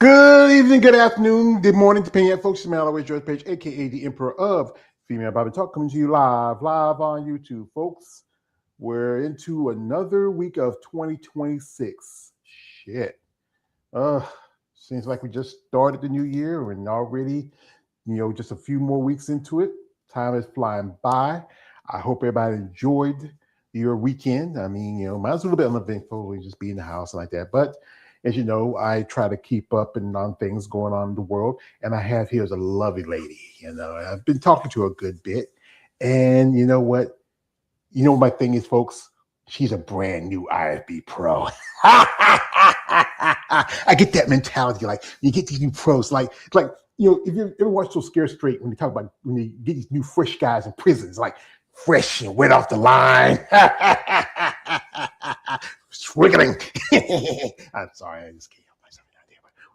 Good evening, good afternoon, good morning, depending on folks. Smell always George Page, aka the Emperor of Female Bobby Talk, coming to you live on YouTube, folks. We're into another week of 2026. Shit. Seems like we just started the new year and already, just a few more weeks into it. Time is flying by. I hope everybody enjoyed your weekend. I mean, mine was a little bit uneventful and just be in the house and like that. But as you know, I try to keep up and on things going on in the world. And I have here is a lovely lady. I've been talking to her a good bit. And you know what? You know what my thing is, folks? She's a brand new IFB pro. I get that mentality. Like you get these new pros, if you ever watch those Scare Straight when they talk about when they get these new fresh guys in prisons, like fresh and wet off the line. Swiggling. I'm sorry, I just can't help myself.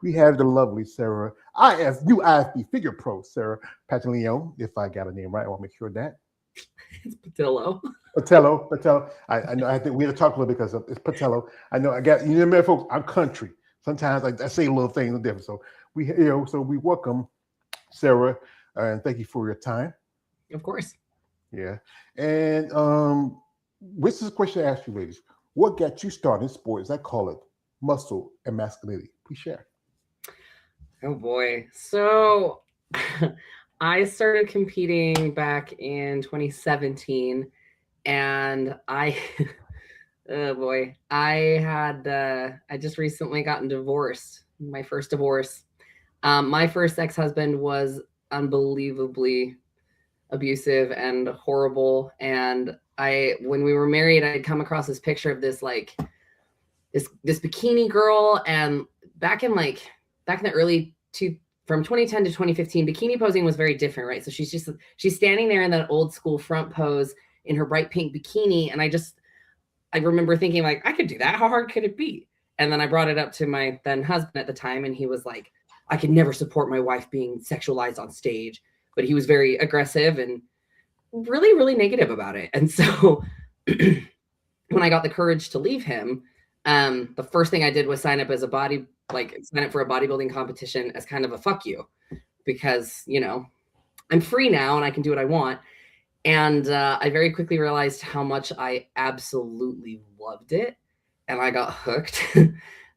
We have the lovely Sarah, new IFB figure pro, Sarah Patillo. If I got a name right, I want to make sure of that. It's Patillo. Patillo. I know. I think we had to talk a little because it's Patillo. I know. I got folks. I'm country. Sometimes I say little things different. So we welcome Sarah and thank you for your time. Of course. Yeah, and this is a question I ask you, ladies. What got you started in sports? I call it muscle and masculinity. Please share. Oh boy. So I started competing back in 2017 and I oh boy, I just recently gotten divorced. My first divorce. My first ex-husband was unbelievably abusive and horrible. And when we were married, I'd come across this picture of this this bikini girl. And back in the early from 2010 to 2015, bikini posing was very different, right? So she's standing there in that old school front pose in her bright pink bikini. And I remember thinking like, I could do that. How hard could it be? And then I brought it up to my then husband at the time. And he was like, I could never support my wife being sexualized on stage. But he was very aggressive and really, really negative about it. And so when I got the courage to leave him, the first thing I did was sign up for a bodybuilding competition as kind of a fuck you, because, I'm free now and I can do what I want. And I very quickly realized how much I absolutely loved it. And I got hooked.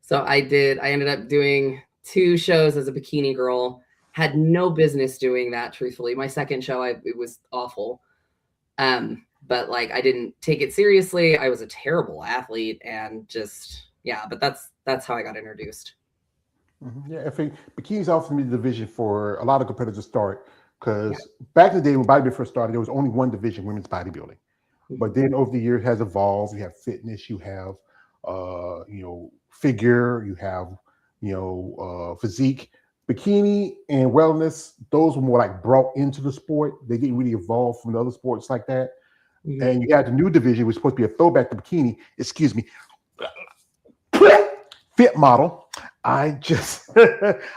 So I ended up doing 2 shows as a bikini girl. Had no business doing that, truthfully. My second show, it was awful. But I didn't take it seriously. I was a terrible athlete and but that's how I got introduced. Mm-hmm. Yeah, I think bikini's often the division for a lot of competitors to start because back in the day when bodybuilding first started, there was only one division, women's bodybuilding. Mm-hmm. But then over the years it has evolved. You have fitness, you have figure, you have physique. Bikini and wellness, those were more brought into the sport. They didn't really evolve from the other sports like that. Mm-hmm. And you had the new division, which was supposed to be a throwback to bikini. Excuse me. Fit model. I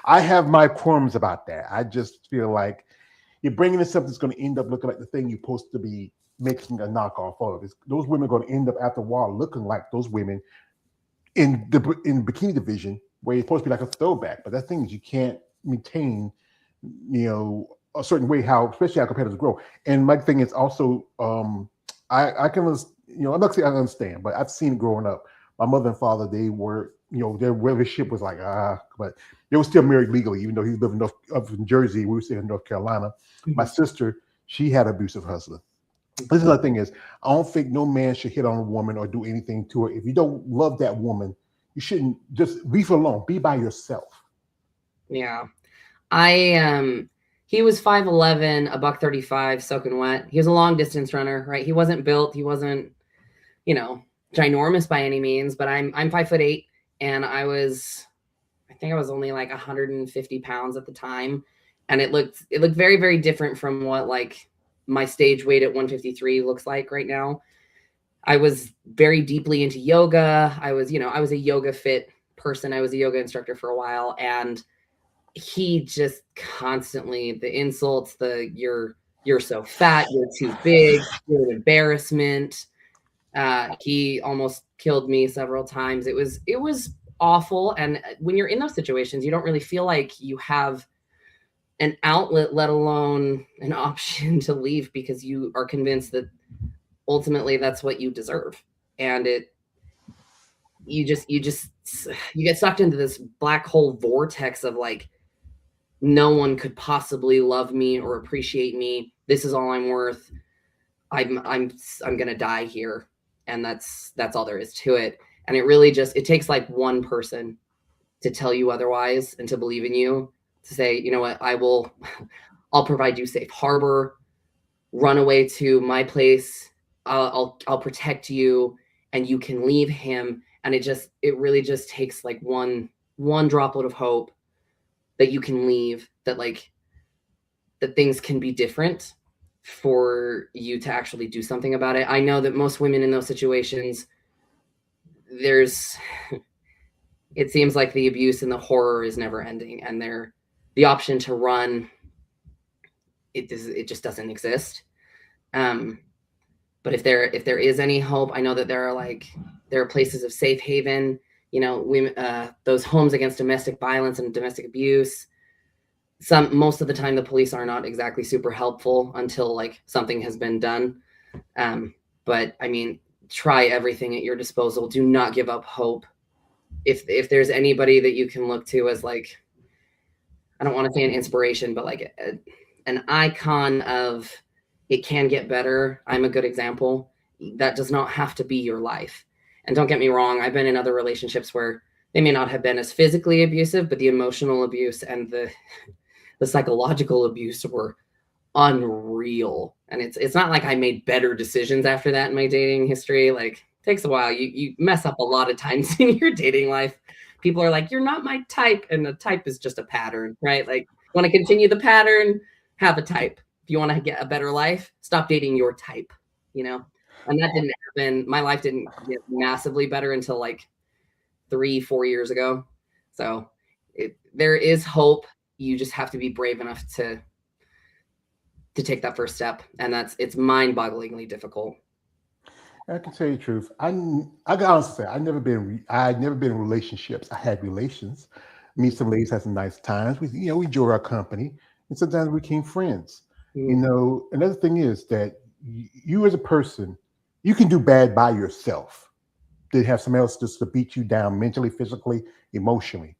have my qualms about that. I just feel like you're bringing in something that's going to end up looking like the thing you're supposed to be making a knockoff of. Those women are going to end up after a while looking like those women in the bikini division, where you're supposed to be like a throwback, but that thing is you can't maintain, a certain way especially how competitors grow. And my thing is also, I can, I'm not saying I understand, but I've seen it growing up. My mother and father, they were, their relationship was but they were still married legally, even though he lived up in Jersey, we were still in North Carolina. Mm-hmm. My sister, she had an abusive husband. This is the thing is, I don't think no man should hit on a woman or do anything to her. If you don't love that woman, you shouldn't just leave her alone. Be by yourself. Yeah. He was 5'11", $135, soaking wet. He was a long distance runner, right? He wasn't built. He wasn't, ginormous by any means, but I'm 5'8", and I think I was only 150 pounds at the time. And it looked very, very different from what my stage weight at 153 looks like right now. I was very deeply into yoga. I was a yoga fit person. I was a yoga instructor for a while, and he just constantly, the insults, you're so fat, you're too big, you're an embarrassment. He almost killed me several times. It was awful. And when you're in those situations, you don't really feel like you have an outlet, let alone an option to leave, because you are convinced that ultimately that's what you deserve. And you get sucked into this black hole vortex of like, no one could possibly love me or appreciate me. This is all I'm worth. I'm gonna die here, and that's all there is to it. And it really just, it takes like one person to tell you otherwise and to believe in you, to say, you know what, I'll provide you safe harbor, run away to my place, I'll protect you, and you can leave him. And it really just takes like one droplet of hope that you can leave, that like that things can be different for you to actually do something about it. I know that most women in those situations, there's it seems like the abuse and the horror is never ending, and the option to run, it just doesn't exist. But if there is any hope, I know that there are places of safe haven, women, those homes against domestic violence and domestic abuse. Most of the time the police are not exactly super helpful until like something has been done. But I mean, try everything at your disposal. Do not give up hope. If there's anybody that you can look to as like, I don't want to say an inspiration, but like an icon of it can get better, I'm a good example. That does not have to be your life. And don't get me wrong, I've been in other relationships where they may not have been as physically abusive, but the emotional abuse and the psychological abuse were unreal. And it's not like I made better decisions after that in my dating history. Like, it takes a while. You mess up a lot of times in your dating life. People are like, you're not my type. And the type is just a pattern, right? Like, want to continue the pattern, have a type. If you want to get a better life, stop dating your type, And that didn't happen. My life didn't get massively better until like 3-4 years ago. So there is hope. You just have to be brave enough to take that first step. And it's mind-bogglingly difficult. I can tell you the truth. I got honestly say I'd never been in relationships. I had relations. Me and some ladies had some nice times. We enjoyed our company, and sometimes we became friends. Another thing is that you as a person, you can do bad by yourself. To have somebody else just to beat you down mentally, physically, emotionally.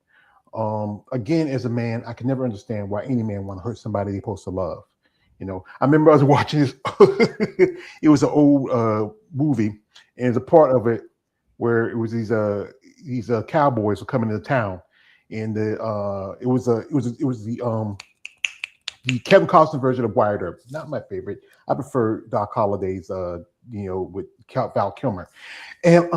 Again, as a man, I can never understand why any man want to hurt somebody they're supposed to love. I remember I was watching this. It was an old movie, and there's a part of it where it was these cowboys were coming into town, and it was the Kevin Costner version of Wired Up. Not my favorite. I prefer Doc Holliday's, with Val Kilmer. And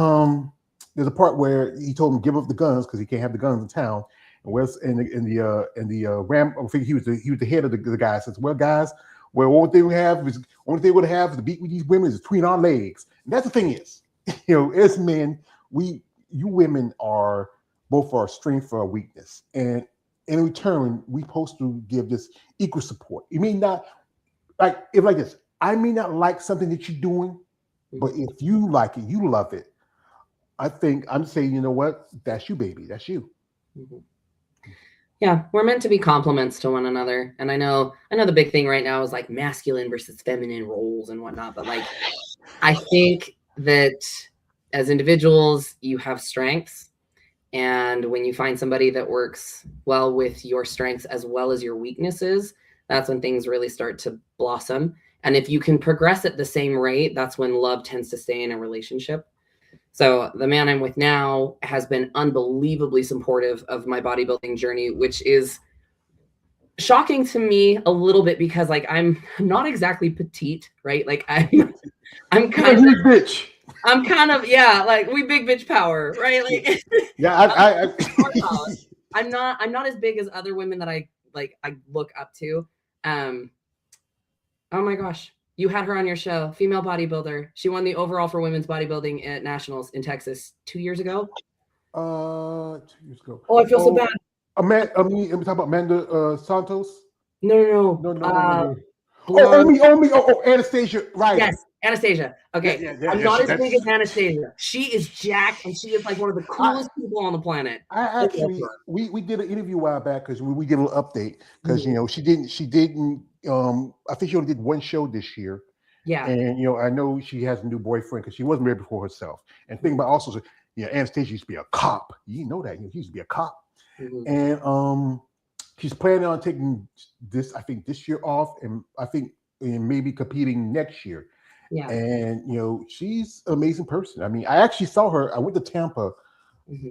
there's a part where he told him to give up the guns because he can't have the guns in town. And Wes in the Ram, I think he was the head of the guy. Says, "Well, guys, only thing we have is to beat with these women is between our legs." And that's the thing is, as men, you women are both our strength for our weakness, and in return, we supposed to give this equal support. You mean not like this. I may not like something that you're doing, but if you like it, you love it. I think I'm saying, you know what? That's you, baby. That's you. Mm-hmm. Yeah, we're meant to be complements to one another. And I know the big thing right now is like masculine versus feminine roles and whatnot. But like, I think that as individuals, you have strengths. And when you find somebody that works well with your strengths as well as your weaknesses, that's when things really start to blossom. And if you can progress at the same rate, that's when love tends to stay in a relationship. So the man I'm with now has been unbelievably supportive of my bodybuilding journey, which is shocking to me a little bit because like I'm not exactly petite, right? Like I'm kind of bitch. I'm kind of, yeah, like we big bitch power, right? Like yeah, I'm not as big as other women that I look up to. Oh my gosh. You had her on your show, female bodybuilder. She won the overall for women's bodybuilding at nationals in Texas 2 years ago. 2 years ago. Oh, I feel so bad. I'm talking about Amanda Santos. No. Oh, Anastasia, right? Yes. Anastasia. Okay. I'm not as big as Anastasia. She is jacked and she is like one of the coolest people on the planet. I actually we did an interview a while back because we did a little update because she didn't I think she only did one show this year. Yeah. And I know she has a new boyfriend because she wasn't married before herself. And think about also, Anastasia used to be a cop. You know that she used to be a cop. And she's planning on taking this, I think, this year off, and I think maybe competing next year. Yeah. And she's an amazing person. I mean, I actually saw her. I went to Tampa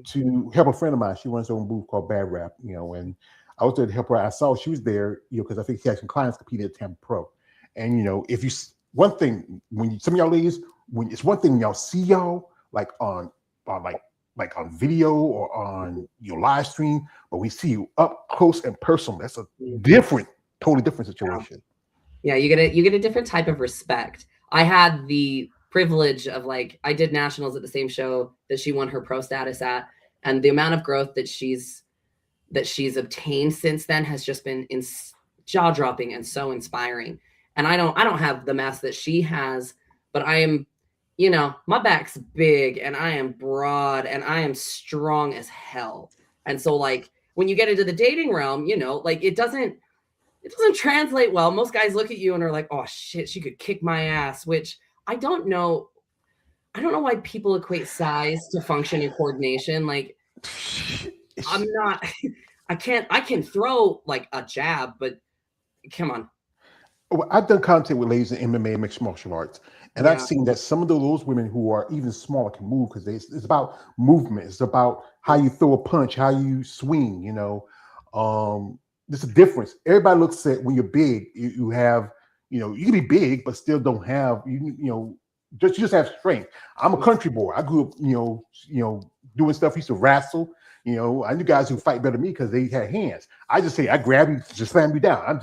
to help a friend of mine. She runs her own booth called Bad Rap, and I was there to help her. I saw she was there, because I think she had some clients competing at Tampa Pro. And if you one thing when some of y'all ladies, when it's one thing when y'all see y'all like on on video or on your live stream, but we see you up close and personal. That's a totally different situation. Yeah, you get a different type of respect. I had the privilege of I did nationals at the same show that she won her pro status at, and the amount of growth that she's obtained since then has just been jaw-dropping and so inspiring. And I don't have the mass that she has, but I am, my back's big and I am broad and I am strong as hell. And so when you get into the dating realm, it doesn't translate well. Most guys look at you and are like, oh shit, she could kick my ass, which I don't know why people equate size to function and coordination. I'm not, I can throw a jab, but come on. Well, I've done content with ladies in MMA and mixed martial arts, and I've seen that some of those women who are even smaller can move because it's about movement. It's about how you throw a punch, how you swing. There's a difference. Everybody looks at when you're big, you have, you can be big but still don't have you just have strength. I'm a country boy. I grew up, doing stuff. Used to wrestle. I knew guys who fight better than me because they had hands. I just say I grab you, just slam you down. I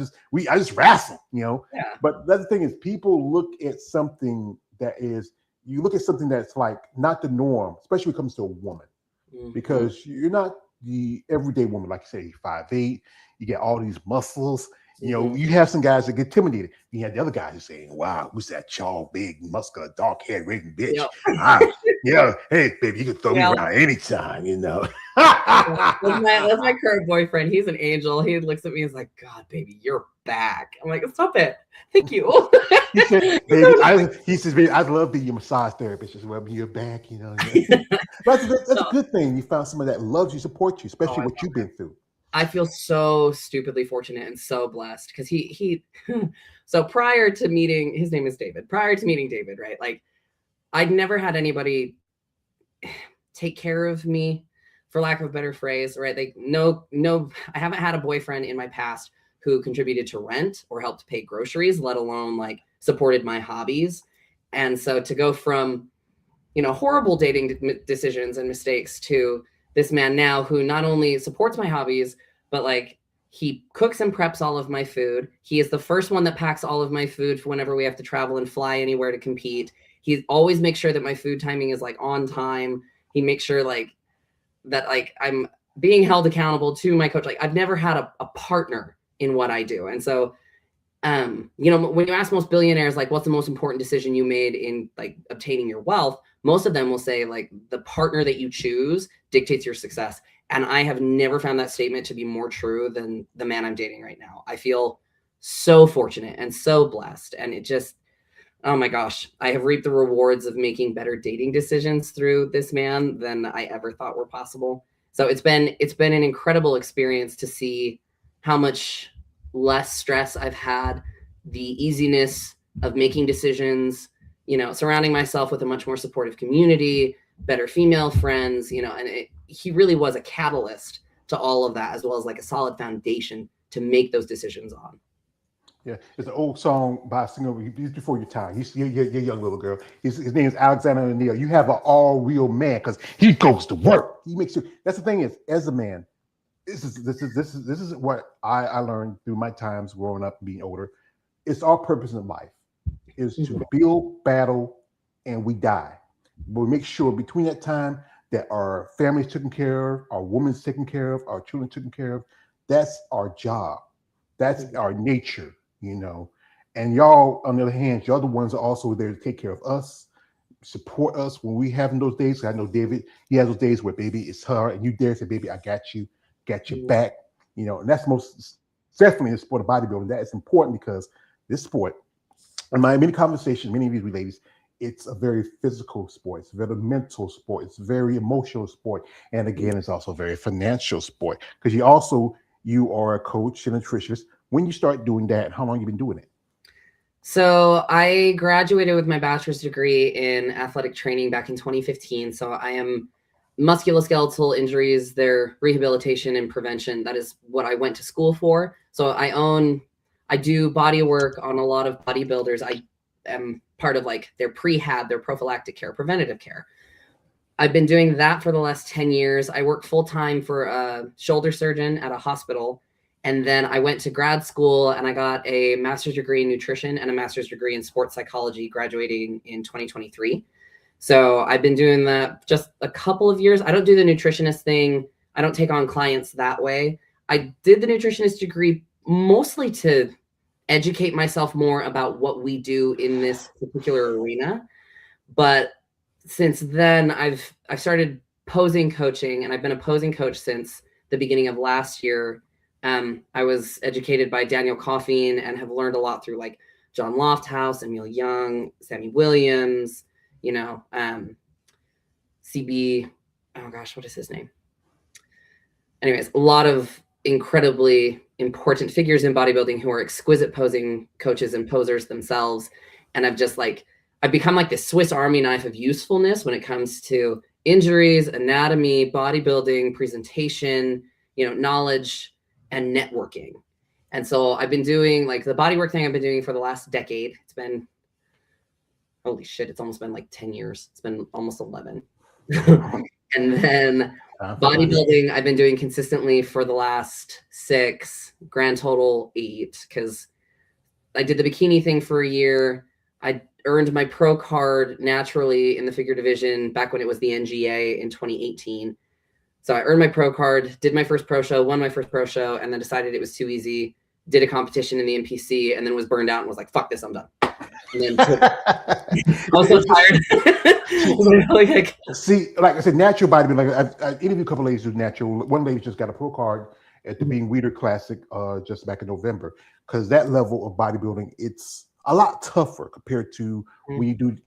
just wrestle. Yeah. But the other thing is, people look at something you look at something that's not the norm, especially when it comes to a woman, because you're not the everyday woman. Like you say, 5'8", you get all these muscles. You have some guys that get intimidated. You have the other guys who say, wow, who's that tall, big, muscular, dark-haired, raving bitch? Yep. Hey, baby, you can throw me around anytime, That's my current boyfriend. He's an angel. He looks at me and is like, God, baby, you're back. I'm like, stop it. Thank you. He says, baby, I'd love being your massage therapist. Just rub your back, That's a good thing. You found someone that loves you, supports you, especially what you've been through. I feel so stupidly fortunate and so blessed because so prior to meeting, his name is David. Prior to meeting David, right? I'd never had anybody take care of me, for lack of a better phrase, right? No, I haven't had a boyfriend in my past who contributed to rent or helped pay groceries, let alone supported my hobbies. And so to go from, horrible dating decisions and mistakes to this man now who not only supports my hobbies, but he cooks and preps all of my food. He is the first one that packs all of my food for whenever we have to travel and fly anywhere to compete. He always makes sure that my food timing is on time. He makes sure that I'm being held accountable to my coach. I've never had a partner in what I do. And so, when you ask most billionaires, what's the most important decision you made in obtaining your wealth? Most of them will say the partner that you choose dictates your success. And I have never found that statement to be more true than the man I'm dating right now. I feel so fortunate and so blessed. And it just, oh my gosh, I have reaped the rewards of making better dating decisions through this man than I ever thought were possible. So it's been an incredible experience to see how much less stress I've had, the easiness of making decisions, surrounding myself with a much more supportive community, better female friends, and he really was a catalyst to all of that, as well as a solid foundation to make those decisions on. Yeah, it's an old song by a singer. He's before your time. You're young little girl. His name is Alexander O'Neill. You have an all real man because he goes to work. He makes sure. That's the thing is, as a man, this is what I learned through my times growing up, being older. It's our purpose in life is to build, battle, and we die. But we make sure between that time that our family's taken care of, our woman's taken care of, our children taken care of. That's our job. That's our nature, And y'all, on the other hand, y'all the ones that are also there to take care of us, support us when we having those days. I know David, he has those days where baby it's her and you dare say, baby, I got your back. And that's most definitely the sport of bodybuilding. That is important because this sport, in my many conversations, many of you ladies, it's a very physical sport. It's a very mental sport. It's a very emotional sport. And again, it's also a very financial sport because you are a coach and a nutritionist. When you start doing that, how long you been doing it? So I graduated with my bachelor's degree in athletic training back in 2015. So I am musculoskeletal injuries, their rehabilitation and prevention. That is what I went to school for. So I do body work on a lot of bodybuilders. I am part of like their prehab, their prophylactic care, preventative care. I've been doing that for the last 10 years. I work full-time for a shoulder surgeon at a hospital. And then I went to grad school and I got a master's degree in nutrition and a master's degree in sports psychology, graduating in 2023. So I've been doing that just a couple of years. I don't do the nutritionist thing. I don't take on clients that way. I did the nutritionist degree mostly to educate myself more about what we do in this particular arena. But since then, I've started posing coaching, and I've been a posing coach since the beginning of last year. I was educated by Daniel Coffeen and have learned a lot through like John Lofthouse, Emil Young, Sammy Williams, CB. Oh gosh, what is his name? Anyways, a lot of incredibly important figures in bodybuilding who are exquisite posing coaches and posers themselves. And I've become like this Swiss Army knife of usefulness when it comes to injuries, anatomy, bodybuilding, presentation, knowledge, and networking. And so I've been doing like the bodywork thing I've been doing for the last decade. It's been, holy shit, it's almost been like 10 years. It's been almost 11. And then bodybuilding, I've been doing consistently for the last 6, grand total 8, because I did the bikini thing for a year. I earned my pro card naturally in the figure division back when it was the NGA in 2018. So I earned my pro card, did my first pro show, won my first pro show, and then decided it was too easy, did a competition in the NPC, and then was burned out and was like, fuck this, I'm done. And then I was so tired. See, like I said, natural bodybuilding. I interviewed a couple ladies who's natural. One lady just got a pro card at the Being Weeder Classic just back in November, because that level of bodybuilding, it's a lot tougher compared to when you do,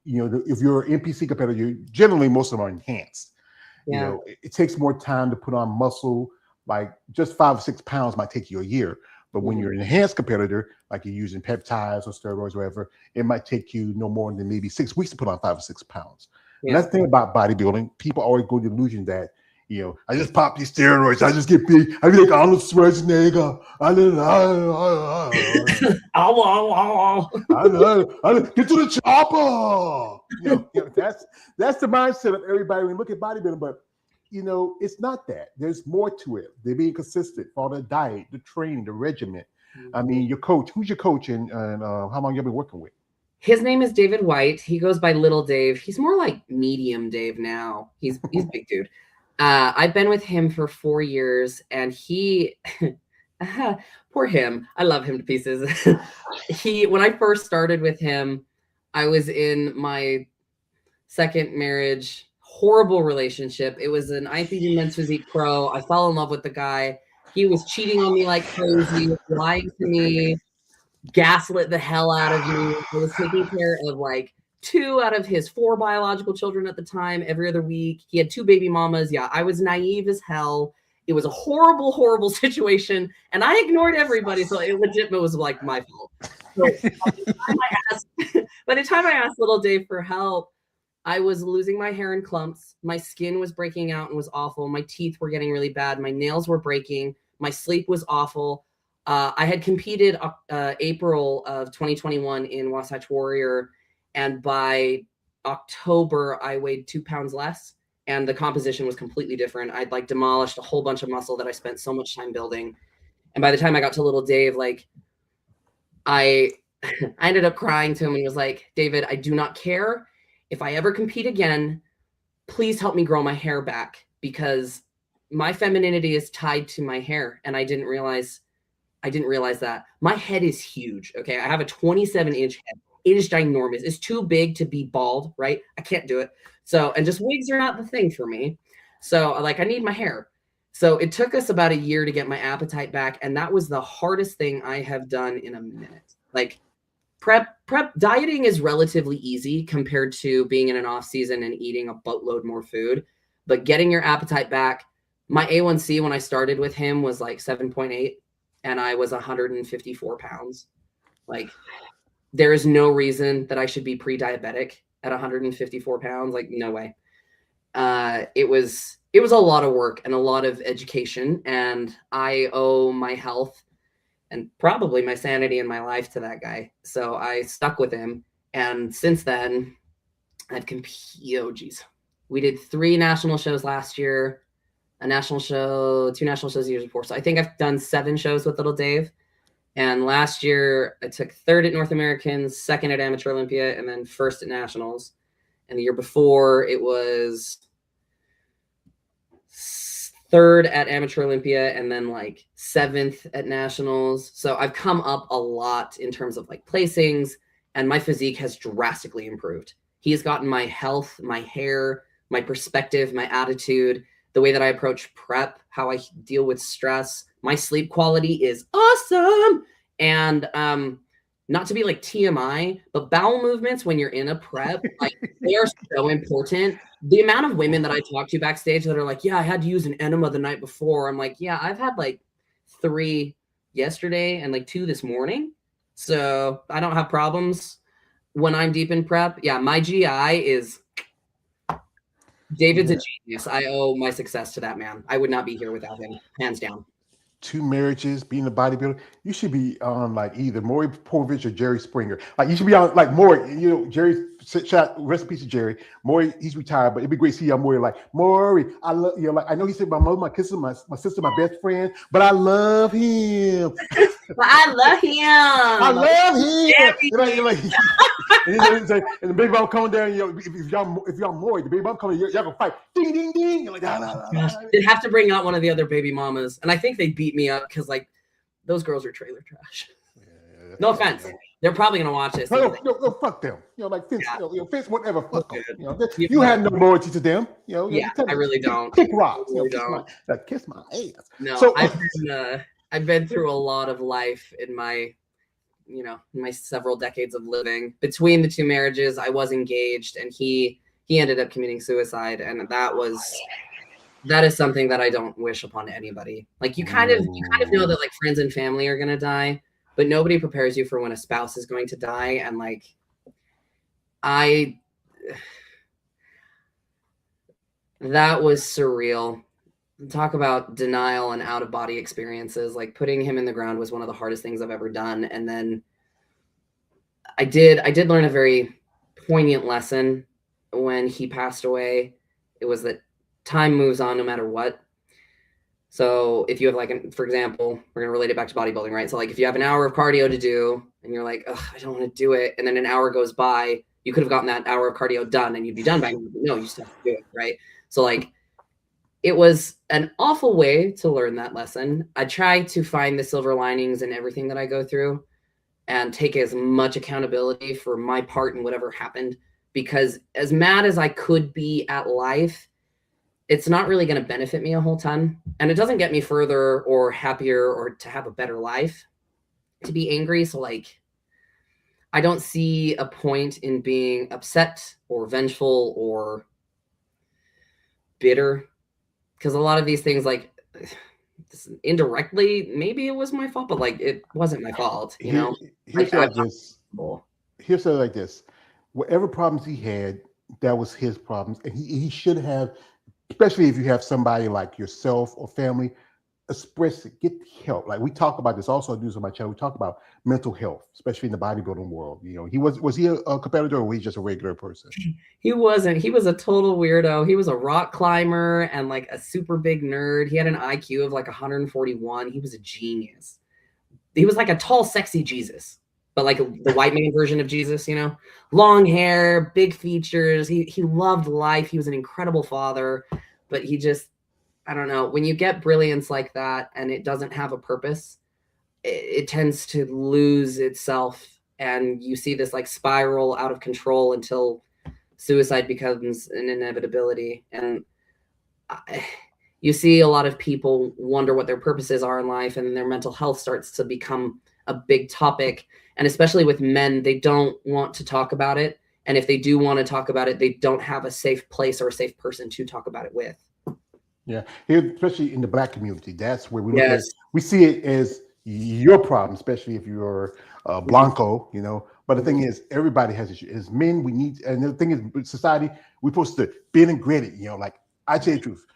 if you're an NPC competitor, generally most of them are enhanced. Yeah. It takes more time to put on muscle. Like just 5 or 6 pounds might take you a year. But when you're an enhanced competitor, like you're using peptides or steroids or whatever, it might take you no more than maybe 6 weeks to put on 5 or 6 pounds. Yeah. And that's the thing about bodybuilding. People always go to the illusion that, I just pop these steroids. I just get big. I be like Arnold Schwarzenegger. Get to the chopper. That's the mindset of everybody when you look at bodybuilding. But it's not that. There's more to it. They're being consistent, follow the diet, the training, the regimen. I mean, your coach. Who's your coach, and how long you been working with? His name is David White. He goes by Little Dave. He's more like Medium Dave now. He's a big dude. I've been with him for 4 years, and he, poor him. I love him to pieces. When I first started with him, I was in my second marriage. Horrible relationship. It was an IFBB Men's Physique Pro. I fell in love with the guy. He was cheating on me like crazy, lying to me, gaslit the hell out of me. I was taking care of like 2 out of his 4 biological children at the time, every other week. He had 2 baby mamas. Yeah, I was naive as hell. It was a horrible, horrible situation, and I ignored everybody, so it legit was like my fault. So by the time I asked Little Dave for help, I was losing my hair in clumps. My skin was breaking out and was awful. My teeth were getting really bad. My nails were breaking. My sleep was awful. I had competed April of 2021 in Wasatch Warrior, and by October, I weighed 2 pounds less, and the composition was completely different. I'd like demolished a whole bunch of muscle that I spent so much time building. And by the time I got to Little Dave, I ended up crying to him and was like, David, I do not care. If I ever compete again, please help me grow my hair back, because my femininity is tied to my hair. And I didn't realize I didn't realize that. My head is huge. Okay. I have a 27-inch head. It is ginormous. It's too big to be bald, right? I can't do it. So, and just wigs are not the thing for me. So, like, I need my hair. So, it took us about a year to get my appetite back. And that was the hardest thing I have done in a minute. Like, prep dieting is relatively easy compared to being in an off season and eating a boatload more food. But getting your appetite back, my A1C when I started with him was like 7.8, and I was 154 pounds. Like, there is no reason that I should be pre-diabetic at 154 pounds. Like, no way. It was a lot of work and a lot of education, and I owe my health and probably my sanity and my life to that guy. So I stuck with him, and since then, I've competed. Oh, geez, we did 3 national shows last year, a national show, 2 national shows the years before. So I think I've done 7 shows with Little Dave. And last year, I took 3rd at North Americans, 2nd at Amateur Olympia, and then 1st at Nationals. And the year before, it was 3rd at Amateur Olympia, and then like 7th at Nationals. So I've come up a lot in terms of like placings, and my physique has drastically improved. He has gotten my health, my hair, my perspective, my attitude, the way that I approach prep, how I deal with stress. My sleep quality is awesome. And not to be like TMI, but bowel movements when you're in a prep, like, they are so important. The amount of women that I talk to backstage that are like, yeah, I had to use an enema the night before. I'm like, yeah, I've had like 3 yesterday and like 2 this morning. So I don't have problems when I'm deep in prep. Yeah, my GI is David's a genius. I owe my success to that man. I would not be here without him, hands down. 2 marriages, being a bodybuilder, you should be on like either Maury Povich or Jerry Springer. Like, you should be on like Maury. You know, Jerry. Shot rest in peace to Jerry. Maury, he's retired, but it'd be great to see you, Maury. Like, Maury, I love you. Know, like, I know he said my mother, my sister, my sister, my best friend, but I love him. But I love him. I love him. You're like, and the big bomb coming down. You know, if y'all Maury, the big bomb coming, y'all gonna fight. Ding, ding, ding. You're like, they'd have to bring out one of the other baby mamas, and I think they beat me up because like those girls are trailer trash. Yeah, no offense. Yeah. They're probably gonna watch this. No, fuck them. You know, like Vince, Vince whatever. Fuck them. You know, you have no loyalty to them. You know, yeah, I really don't. Kick rocks. Really don't. Kiss my ass. No, so, I've been through a lot of life in my, my several decades of living. Between the 2 marriages, I was engaged, and he ended up committing suicide, and that is something that I don't wish upon anybody. Like, you kind of know that like friends and family are gonna die, but nobody prepares you for when a spouse is going to die. And like, that was surreal. Talk about denial and out of body experiences. Like, putting him in the ground was one of the hardest things I've ever done. And then I did learn a very poignant lesson when he passed away. It was that time moves on no matter what. So if you have like, for example, we're going to relate it back to bodybuilding, right? So like, if you have an hour of cardio to do and you're like, oh, I don't want to do it. And then an hour goes by, you could have gotten that hour of cardio done and you'd be done by now. No, you still have to do it, right? So like, it was an awful way to learn that lesson. I try to find the silver linings in everything that I go through and take as much accountability for my part in whatever happened, because as mad as I could be at life, it's not really going to benefit me a whole ton. And it doesn't get me further or happier or to have a better life to be angry. So like, I don't see a point in being upset or vengeful or bitter, because a lot of these things, like, indirectly, maybe it was my fault, but like, it wasn't my fault, you know? Here's like this. Whatever problems he had, that was his problems. And he should have, especially if you have somebody like yourself or family, express it, get help. Like, we talk about this also, I do this on my channel. We talk about mental health, especially in the bodybuilding world. You know, was he a competitor, or was he just a regular person? He wasn't. He was a total weirdo. He was a rock climber and like a super big nerd. He had an IQ of like 141. He was a genius. He was like a tall, sexy Jesus, but like the white man version of Jesus, you know, long hair, big features. He loved life. He was an incredible father, but he just, I don't know, when you get brilliance like that and it doesn't have a purpose, it tends to lose itself, and you see this like spiral out of control until suicide becomes an inevitability. And I, you see a lot of people wonder what their purposes are in life, and their mental health starts to become a big topic. And especially with men, they don't want to talk about it. And if they do want to talk about it, they don't have a safe place or a safe person to talk about it with. Yeah, here, especially in the black community, that's where we look at. Yes. We see it as your problem, especially if you're Mhm. blanco, you know. But the thing Mhm. is, everybody has issues. As men, we need, and the thing is, with society, we're supposed to bend and grit it. You know, like I tell you the truth,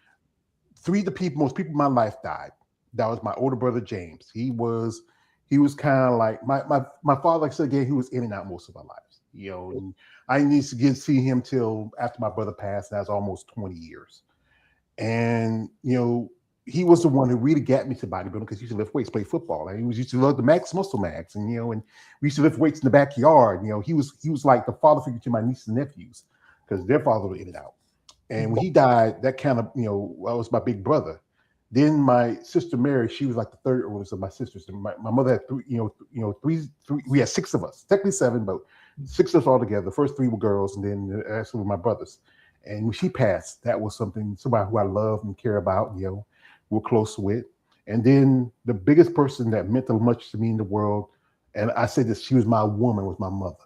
three of the people, most people in my life died. That was my older brother James. He was kind of like my father. Like I said again, he was in and out most of our lives. You know, and I didn't get to see him till after my brother passed. That's almost 20 years. And he was the one who really got me to bodybuilding because he used to lift weights, play football, and he was used to love the Max Muscle Max, and we used to lift weights in the backyard. He was like the father figure to my nieces and nephews because their father was in and out. And when he died, that kind of that was my big brother. Then my sister Mary, she was like the third oldest of my sisters. And my mother had three, three. We had six of us, technically seven, but six of us all together. The first three were girls, and then the rest were my brothers. And when she passed, that was somebody who I love and care about, we're close with. And then the biggest person that meant the much to me in the world, and I said this, she was my woman, was my mother.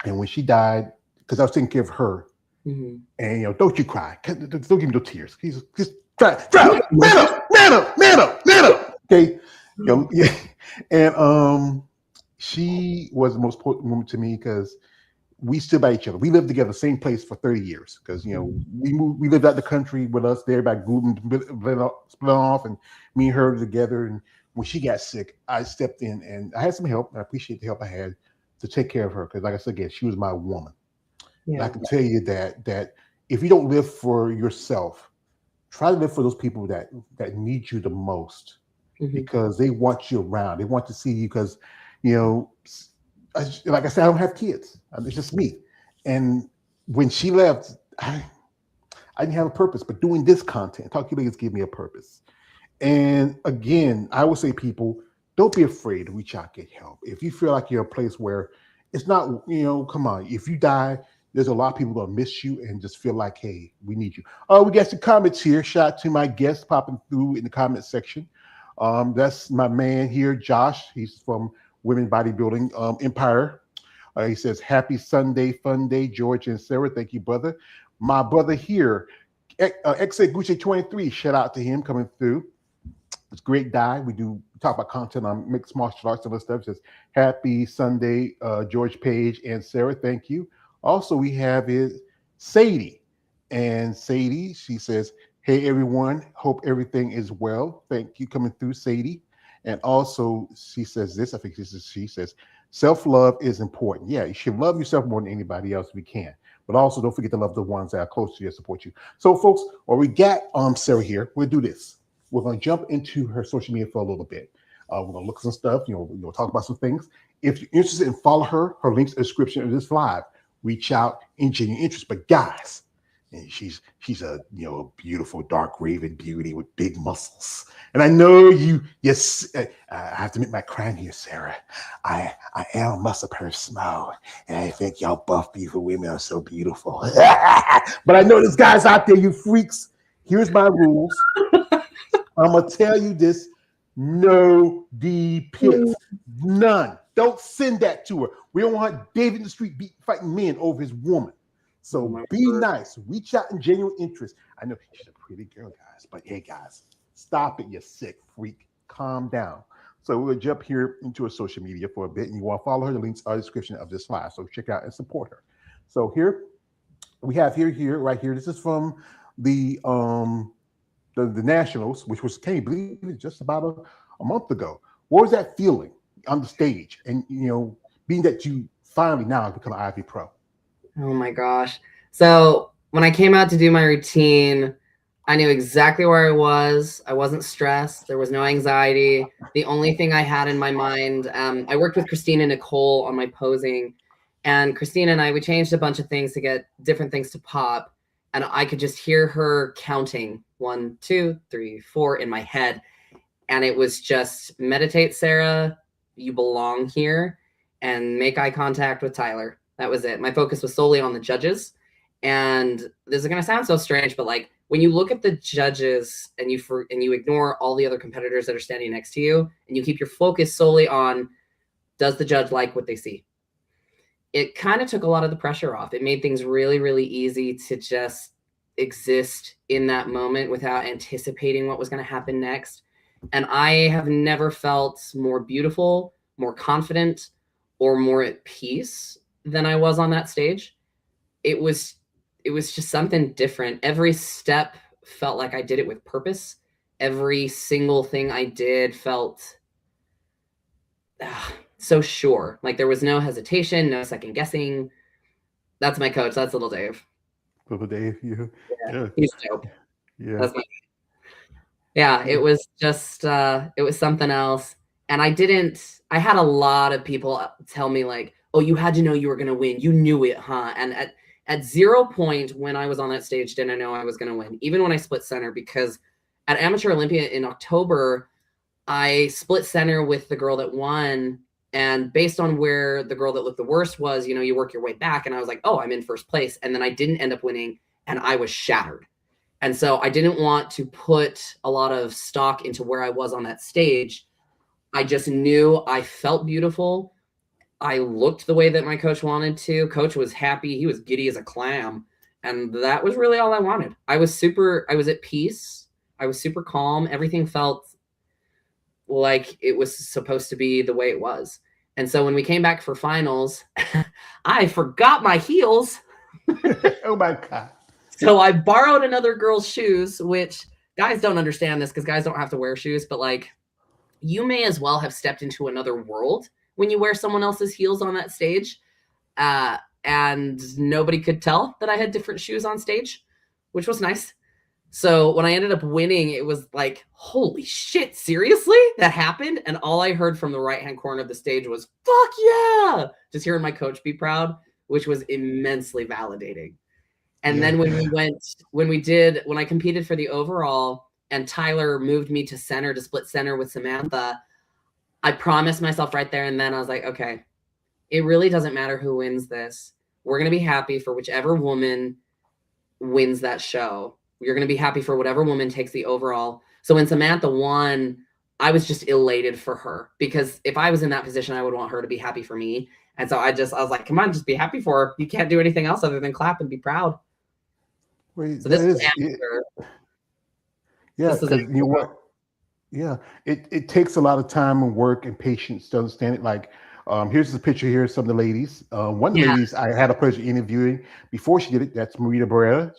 And when she died, because I was taking care of her, Mhm. and don't you cry, don't give me no tears. Just try, man up, man up, man up, man up. Okay, yeah. And she was the most important woman to me because we stood by each other. We lived together, same place for 30 years because we lived out the country with us. Everybody grew and split off, and me and her were together. And when she got sick, I stepped in and I had some help. And I appreciate the help I had to take care of her because, like I said again, she was my woman. And I Yeah. can tell you that if you don't live for yourself, try to live for those people that need you the most Mhm. because they want you around. They want to see you because, you know, like I said, I don't have kids. It's just me. And when she left, I didn't have a purpose. But doing this content, Talk to You Ladies, gave me a purpose. And again, I would say, people, don't be afraid to reach out, get help. If you feel like you're a place where it's not, come on. If you die, there's a lot of people gonna miss you and just feel like, hey, we need you. Oh, we got some comments here. Shout out to my guests popping through in the comment section. That's my man here, Josh. He's from Women Bodybuilding Empire. He says, "Happy Sunday, fun day, George and Sarah." Thank you, brother. My brother here, Exe Gucci 23. Shout out to him coming through. It's a great guy. We talk about content on mixed martial arts and other stuff. It says, "Happy Sunday, George Page and Sarah." Thank you. Also, we have is Sadie. And Sadie, she says, "Hey everyone, hope everything is well." Thank you coming through, Sadie. And also, she says this, I think she says, "Self-love is important." Yeah, you should love yourself more than anybody else if you can. But also don't forget to love the ones that are close to you and support you. So, folks, while we got Sarah here, we'll do this. We're going to jump into her social media for a little bit. We're going to look at some stuff, talk about some things. If you're interested in follow her, her links in the description of this live. Reach out in genuine interest. But guys, and she's a beautiful dark raven beauty with big muscles. And I know yes, I have to make my crime here, Sarah. I am a muscle person, and I think y'all buff beautiful women are so beautiful. But I know there's guys out there, you freaks. Here's my rules. I'm gonna tell you this: no D pics, none. Don't send that to her. We don't want David in the street fighting men over his woman. Oh So my be word. nice. Reach out in genuine interest. I know she's a pretty girl, guys, but hey, guys, stop it, you sick freak. Calm down. So we'll jump here into her social media for a bit, and you want to follow her. The links are in the description of this live. So check out and support her. So here we have right here. This is from the the Nationals, which was, can you believe it, just about a month ago. What was that feeling on the stage? And being that you finally now have become an Ivy Pro. Oh my gosh. So when I came out to do my routine, I knew exactly where I was. I wasn't stressed. There was no anxiety. The only thing I had in my mind, I worked with Christina Nicole on my posing, and Christina and I, we changed a bunch of things to get different things to pop. And I could just hear her counting 1, 2, 3, 4 in my head. And it was just meditate, Sarah, you belong here, and make eye contact with Tyler. That was it. My focus was solely on the judges. And this is going to sound so strange, but like when you look at the judges and you ignore all the other competitors that are standing next to you, and you keep your focus solely on, does the judge like what they see? It kind of took a lot of the pressure off. It made things really, really easy to just exist in that moment without anticipating what was going to happen next. And I have never felt more beautiful, more confident, or more at peace than I was on that stage. It was just something different. Every step felt like I did it with purpose. Every single thing I did felt so sure. Like there was no hesitation, no second guessing. That's my coach. That's little Dave. Little Dave, yeah. He's dope. Yeah. That's yeah, it was just it was something else. And I had a lot of people tell me like, oh, you had to know you were gonna win. You knew it, huh? And at 0 point when I was on that stage, didn't I know I was gonna win, even when I split center, because at Amateur Olympia in October, I split center with the girl that won. And based on where the girl that looked the worst was, you work your way back. And I was like, oh, I'm in first place. And then I didn't end up winning, and I was shattered. And so I didn't want to put a lot of stock into where I was on that stage. I just knew I felt beautiful. I looked the way that my coach wanted to. Coach was happy. He was giddy as a clam. And that was really all I wanted. I was at peace. I was super calm. Everything felt like it was supposed to be the way it was. And so when we came back for finals, I forgot my heels. Oh my God. So I borrowed another girl's shoes, which guys don't understand this because guys don't have to wear shoes, but like you may as well have stepped into another world when you wear someone else's heels on that stage. And nobody could tell that I had different shoes on stage, which was nice. So when I ended up winning, it was like, holy shit, seriously? That happened? And all I heard from the right-hand corner of the stage was, fuck yeah! Just hearing my coach be proud, which was immensely validating. And then when I competed for the overall and Tyler moved me to center to split center with Samantha, I promised myself right there and then, I was like, okay, it really doesn't matter who wins this. We're going to be happy for whichever woman wins that show. You're going to be happy for whatever woman takes the overall. So when Samantha won, I was just elated for her, because if I was in that position, I would want her to be happy for me. And so I was like, come on, just be happy for her. You can't do anything else other than clap and be proud. Wait, so this is yeah, because you know what? Yeah, it takes a lot of time and work and patience to understand it. Like, here's the picture here of some of the ladies. One of the ladies I had a pleasure interviewing before she did it. That's Marita Barrera.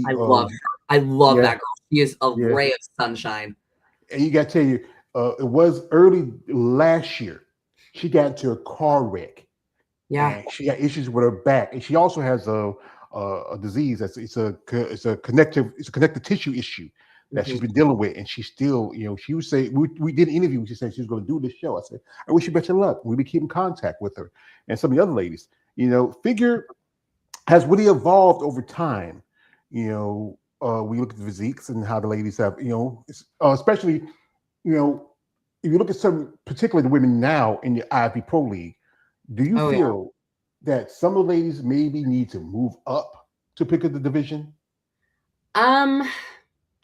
I love her. I love that girl. She is a ray of sunshine. And you got to tell you, it was early last year. She got into a car wreck. Yeah. And she got issues with her back, and she also has a disease it's a connective tissue issue that she's been dealing with. And she still, she would say, we did an interview. She said she was going to do this show. I said, I wish you better luck. We be keeping contact with her and some of the other ladies. Figure has really evolved over time. We look at the physiques and how the ladies have, especially, if you look at some, particularly the women now in the IFBB Pro League, do you feel that some of the ladies maybe need to move up to pick up the division?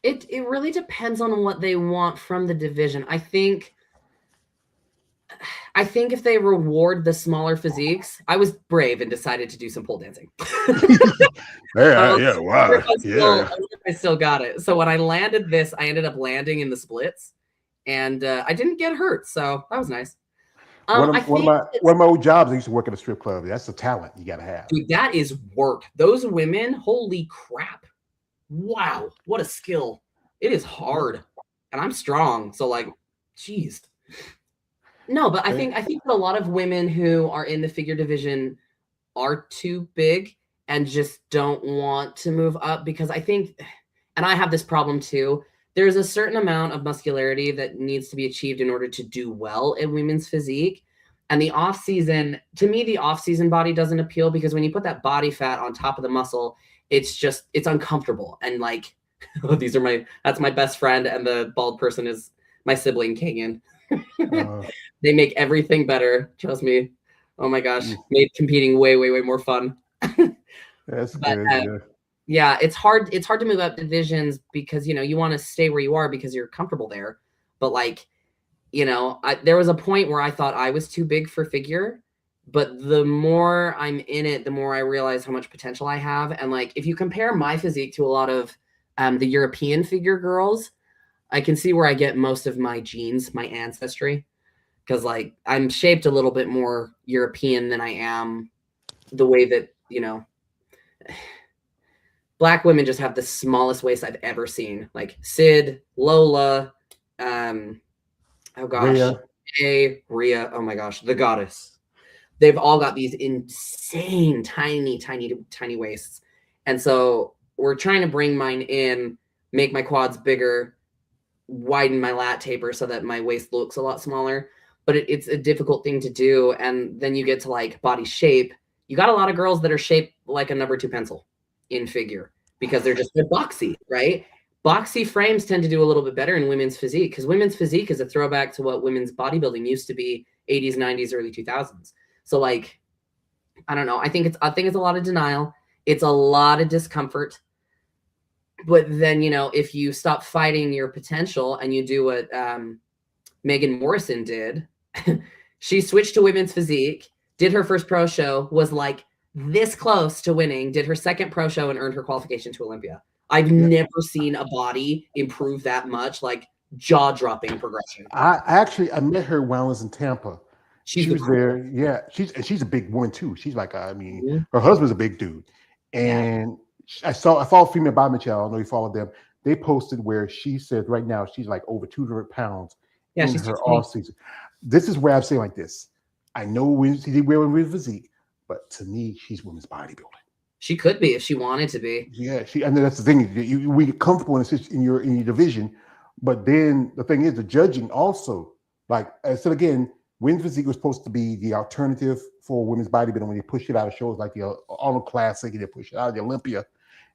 It really depends on what they want from the division. I think if they reward the smaller physiques, I was brave and decided to do some pole dancing. Wow. I still got it. So when I landed this, I ended up landing in the splits, and I didn't get hurt, so that was nice. One of my old jobs, I used to work at a strip club. That's a talent you got to have. Dude, that is work. Those women, holy crap. Wow, what a skill. It is hard. And I'm strong. So like, geez. No, but I think that a lot of women who are in the figure division are too big and just don't want to move up, because I think, and I have this problem too, there's a certain amount of muscularity that needs to be achieved in order to do well in women's physique. And the off season, to me, the off season body doesn't appeal, because when you put that body fat on top of the muscle, it's uncomfortable. And like, that's my best friend, and the bald person is my sibling Kagan. Uh, They make everything better. Trust me. Oh my gosh, mm, made competing way, way, way more fun. that's But good. Yeah. yeah, it's hard. It's hard to move up divisions because you want to stay where you are because you're comfortable there. But like, there was a point where I thought I was too big for figure, but the more I'm in it, the more I realize how much potential I have. And like, if you compare my physique to a lot of the European figure girls, I can see where I get most of my genes, my ancestry, because like I'm shaped a little bit more European than I am the way that black women just have the smallest waist I've ever seen. Like Sid, Lola, oh gosh, Rhea. Rhea, oh my gosh, the goddess. They've all got these insane tiny, tiny, tiny waists. And so we're trying to bring mine in, make my quads bigger, widen my lat taper so that my waist looks a lot smaller. But it's a difficult thing to do. And then you get to like body shape. You got a lot of girls that are shaped like a number 2 pencil in figure because they're boxy, right? Boxy frames tend to do a little bit better in women's physique because women's physique is a throwback to what women's bodybuilding used to be 80s, 90s, early 2000s. So like, I don't know. I think it's a lot of denial. It's a lot of discomfort. But then, if you stop fighting your potential and you do what Megan Morrison did, she switched to women's physique, did her first pro show, was like this close to winning, did her second pro show and earned her qualification to Olympia. I've never seen a body improve that much, like jaw-dropping progression. I met her when I was in Tampa. She was there. Cool. Yeah, she's a big woman too. She's like, her husband's a big dude, and I follow female body channel. I don't know you followed them. They posted where she said right now she's like over 200 pounds in her off season. This is where I'm saying like this. I know when she did wear women's physique, but to me, she's women's bodybuilding. She could be if she wanted to be. Yeah, and that's the thing. We get comfortable in your division, but then the thing is the judging also. Like I said again, women's physique was supposed to be the alternative for women's bodybuilding when they push it out of shows like the Arnold Classic and they push it out of the Olympia,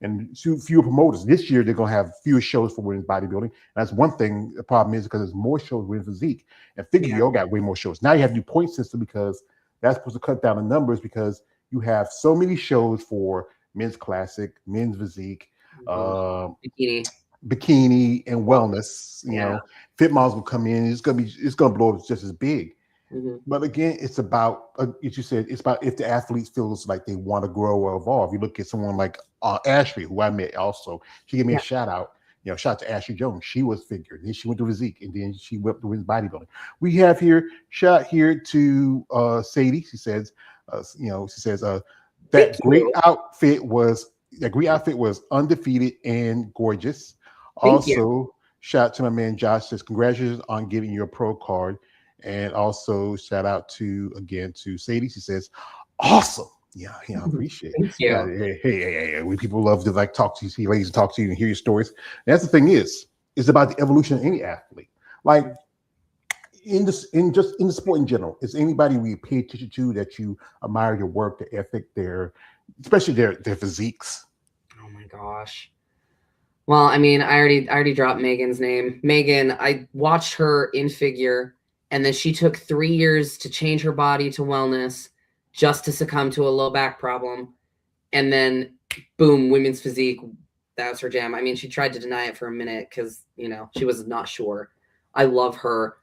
and fewer promoters. This year they're gonna have fewer shows for women's bodybuilding. And that's one thing. The problem is because there's more shows with physique and figure. You all got way more shows now. You have a new point system because that's supposed to cut down the numbers because you have so many shows for men's classic, men's physique, bikini, and wellness. You know, fit models will come in. It's gonna blow up just as big. But again, it's about, as you said, it's about if the athlete feels like they want to grow or evolve. You look at someone like Ashley, who I met also. She gave me a shout out. Shout out to Ashley Jones. She was figured. Then she went to physique, and then she went to women's bodybuilding. We have here, shout here to Sadie. She says, that great outfit was undefeated and gorgeous. Also, shout out to my man Josh. Says congratulations on getting your pro card. And also shout out to Sadie. She says, awesome. Yeah, I appreciate it. Thank you. Hey, we people love to like talk to you, see ladies talk to you and hear your stories. And that's the thing it's about the evolution of any athlete. Like in the sport in general, is anybody we pay attention to that you admire your work, their ethic, especially their physiques? Oh my gosh. Well, I mean, I already dropped Megan's name. Megan, I watched her in figure. And then she took 3 years to change her body to wellness just to succumb to a low back problem. And then, boom, women's physique. That was her jam. I mean, she tried to deny it for a minute because, she was not sure. I love her.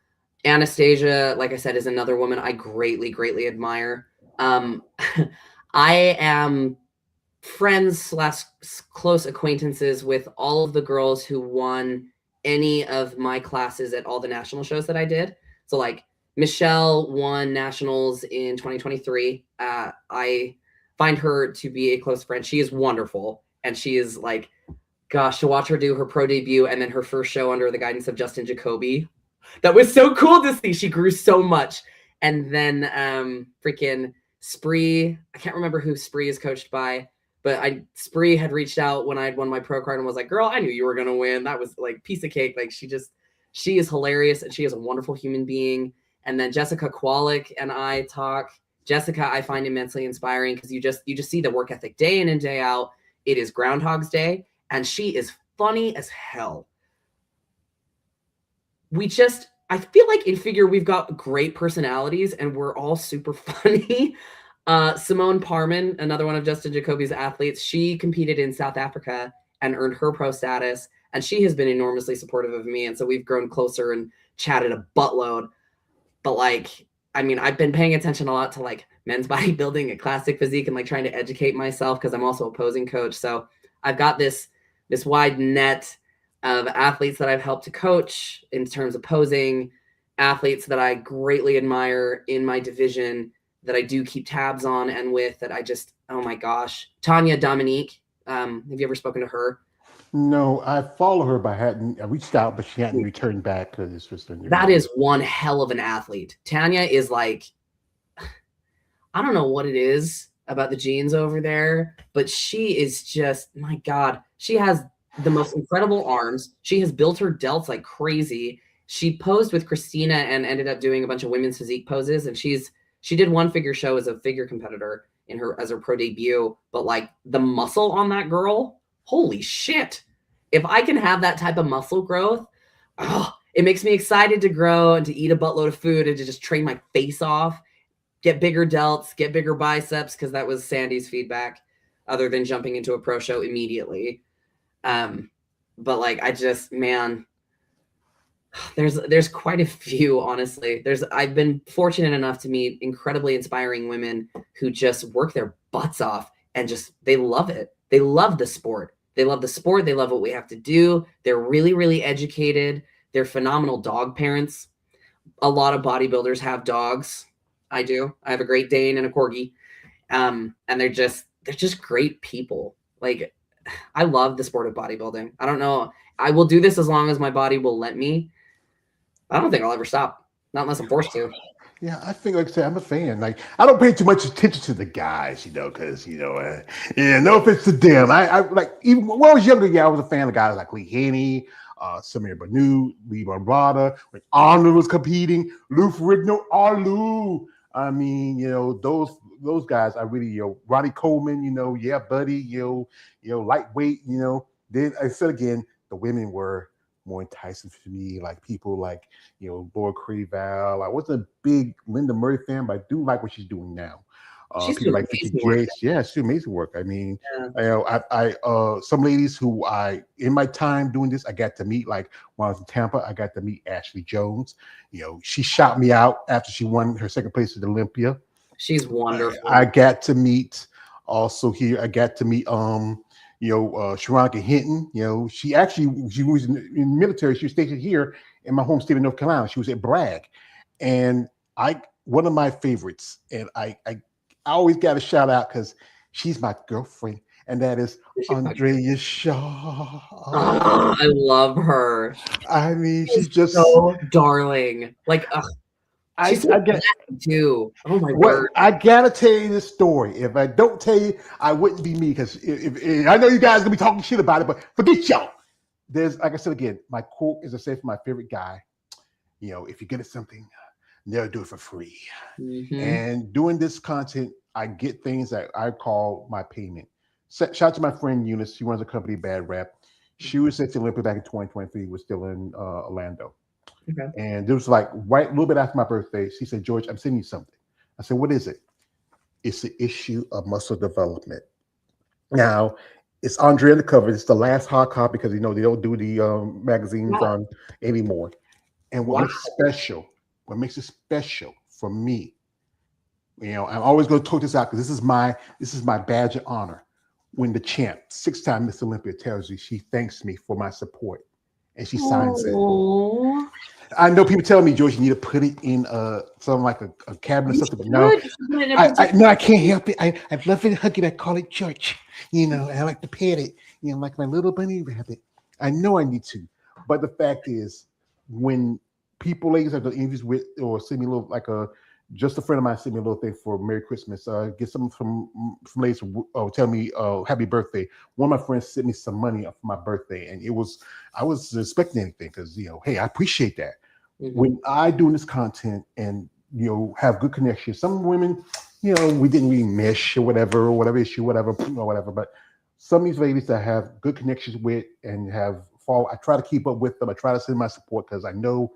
Anastasia, like I said, is another woman I greatly, greatly admire. I am friends / close acquaintances with all of the girls who won any of my classes at all the national shows that I did. So like Michelle won nationals in 2023. I find her to be a close friend. She is wonderful. And she is like, gosh, to watch her do her pro debut and then her first show under the guidance of Justin Jacoby. That was so cool to see. She grew so much. And then freaking Spree, I can't remember who Spree is coached by, but Spree had reached out when I'd won my pro card and was like, girl, I knew you were going to win. That was like piece of cake. Like she is hilarious and she is a wonderful human being. And then Jessica Kwalik and I talk. Jessica, I find immensely inspiring because you just see the work ethic day in and day out. It is Groundhog's Day and she is funny as hell. I feel like in figure we've got great personalities and we're all super funny. Simone Parman, another one of Justin Jacoby's athletes, she competed in South Africa and earned her pro status, and she has been enormously supportive of me, and so we've grown closer and chatted a buttload. But like, I mean, I've been paying attention a lot to like men's bodybuilding and classic physique and like trying to educate myself because I'm also a posing coach. So I've got this wide net of athletes that I've helped to coach in terms of posing, athletes that I greatly admire in my division that I do keep tabs on and with that I just, oh my gosh. Tanya Dominique, have you ever spoken to her? No, I follow her, but I reached out, but she hadn't returned back because it's just That is one hell of an athlete. Tanya is like, I don't know what it is about the genes over there, but she is just, my God, she has the most incredible arms. She has built her delts like crazy. She posed with Christina and ended up doing a bunch of women's physique poses. And she did one figure show as a figure competitor as her pro debut. But like the muscle on that girl, holy shit. If I can have that type of muscle growth, it makes me excited to grow and to eat a buttload of food and to just train my face off, get bigger delts, get bigger biceps, because that was Sandy's feedback, other than jumping into a pro show immediately. But like, I just, man, there's quite a few, honestly. I've been fortunate enough to meet incredibly inspiring women who just work their butts off and just, they love it. They love the sport. They love the sport. They love what we have to do. They're really, really educated. They're phenomenal dog parents. A lot of bodybuilders have dogs. I do. I have a Great Dane and a Corgi. And they're just great people. Like, I love the sport of bodybuilding. I don't know. I will do this as long as my body will let me. I don't think I'll ever stop. Not unless I'm forced to. Yeah, I think, like I said, I'm a fan. Like, I don't pay too much attention to the guys, because no offense to them. I like, even when I was younger, I was a fan of guys like Lee Haney, Samir Banu, Lee Barada, when Arnold was competing, Lou Ferrigno, Arlou. I mean, those guys. I really, Ronnie Coleman, yeah, buddy, lightweight, Then I said again, the women were more enticing for me, like people like Laura Creval. I wasn't a big Linda Murray fan, but I do like what she's doing now. She's People doing like Vicky amazing work. Grace, yeah, she's doing amazing work. I mean, Yeah. I some ladies who in my time doing this, I got to meet. Like when I was in Tampa, I got to meet Ashley Jones. She shot me out after she won her second place at Olympia. She's wonderful. I got to meet also here. I got to meet Sharonka Hinton. She was in the military. She was stationed here in my home state of North Carolina. She was at Bragg, and one of my favorites, and I always got a shout out because she's my girlfriend, and that is Andrea Shaw. Oh, I love her. I mean, she's just so darling. Like, she's so black too. Oh my word! I gotta tell you this story. If I don't tell you, I wouldn't be me. Because if I know you guys gonna be talking shit about it, but forget y'all. There's, like I said again, my quote is, I say, for my favorite guy. If you get at something, never do it for free. Mm-hmm. And doing this content, I get things that I call my payment. Shout out to my friend Eunice. She runs a company, Bad Rap. She was at the Olympia back in 2023. Was still in Orlando. Okay. And it was like right a little bit after my birthday. She said, "George, I'm sending you something." I said, "What is it?" It's the issue of muscle development. Now, it's Andre on the cover. It's the last hard copy because they don't do the magazines on anymore. And what makes it special for me, I'm always going to talk this out because this is my badge of honor. When the champ, 6-time Miss Olympia, tells you she thanks me for my support, and she signs it. I know people tell me, George, you need to put it in something like a cabinet or something, but no, I can't help it. I love it, hug it. I call it George. I like to pet it. Like my little bunny rabbit. I know I need to, but the fact is, when ladies have the interviews with or send me a little just a friend of mine sent me a little thing for Merry Christmas. Get something from ladies tell me happy birthday. One of my friends sent me some money for my birthday, and I was expecting anything because hey, I appreciate that. Mm-hmm. When I do this content and have good connections, some women, we didn't really mesh or whatever issue, whatever. But some of these ladies that have good connections with and have follow. I try to keep up with them. I try to send my support because I know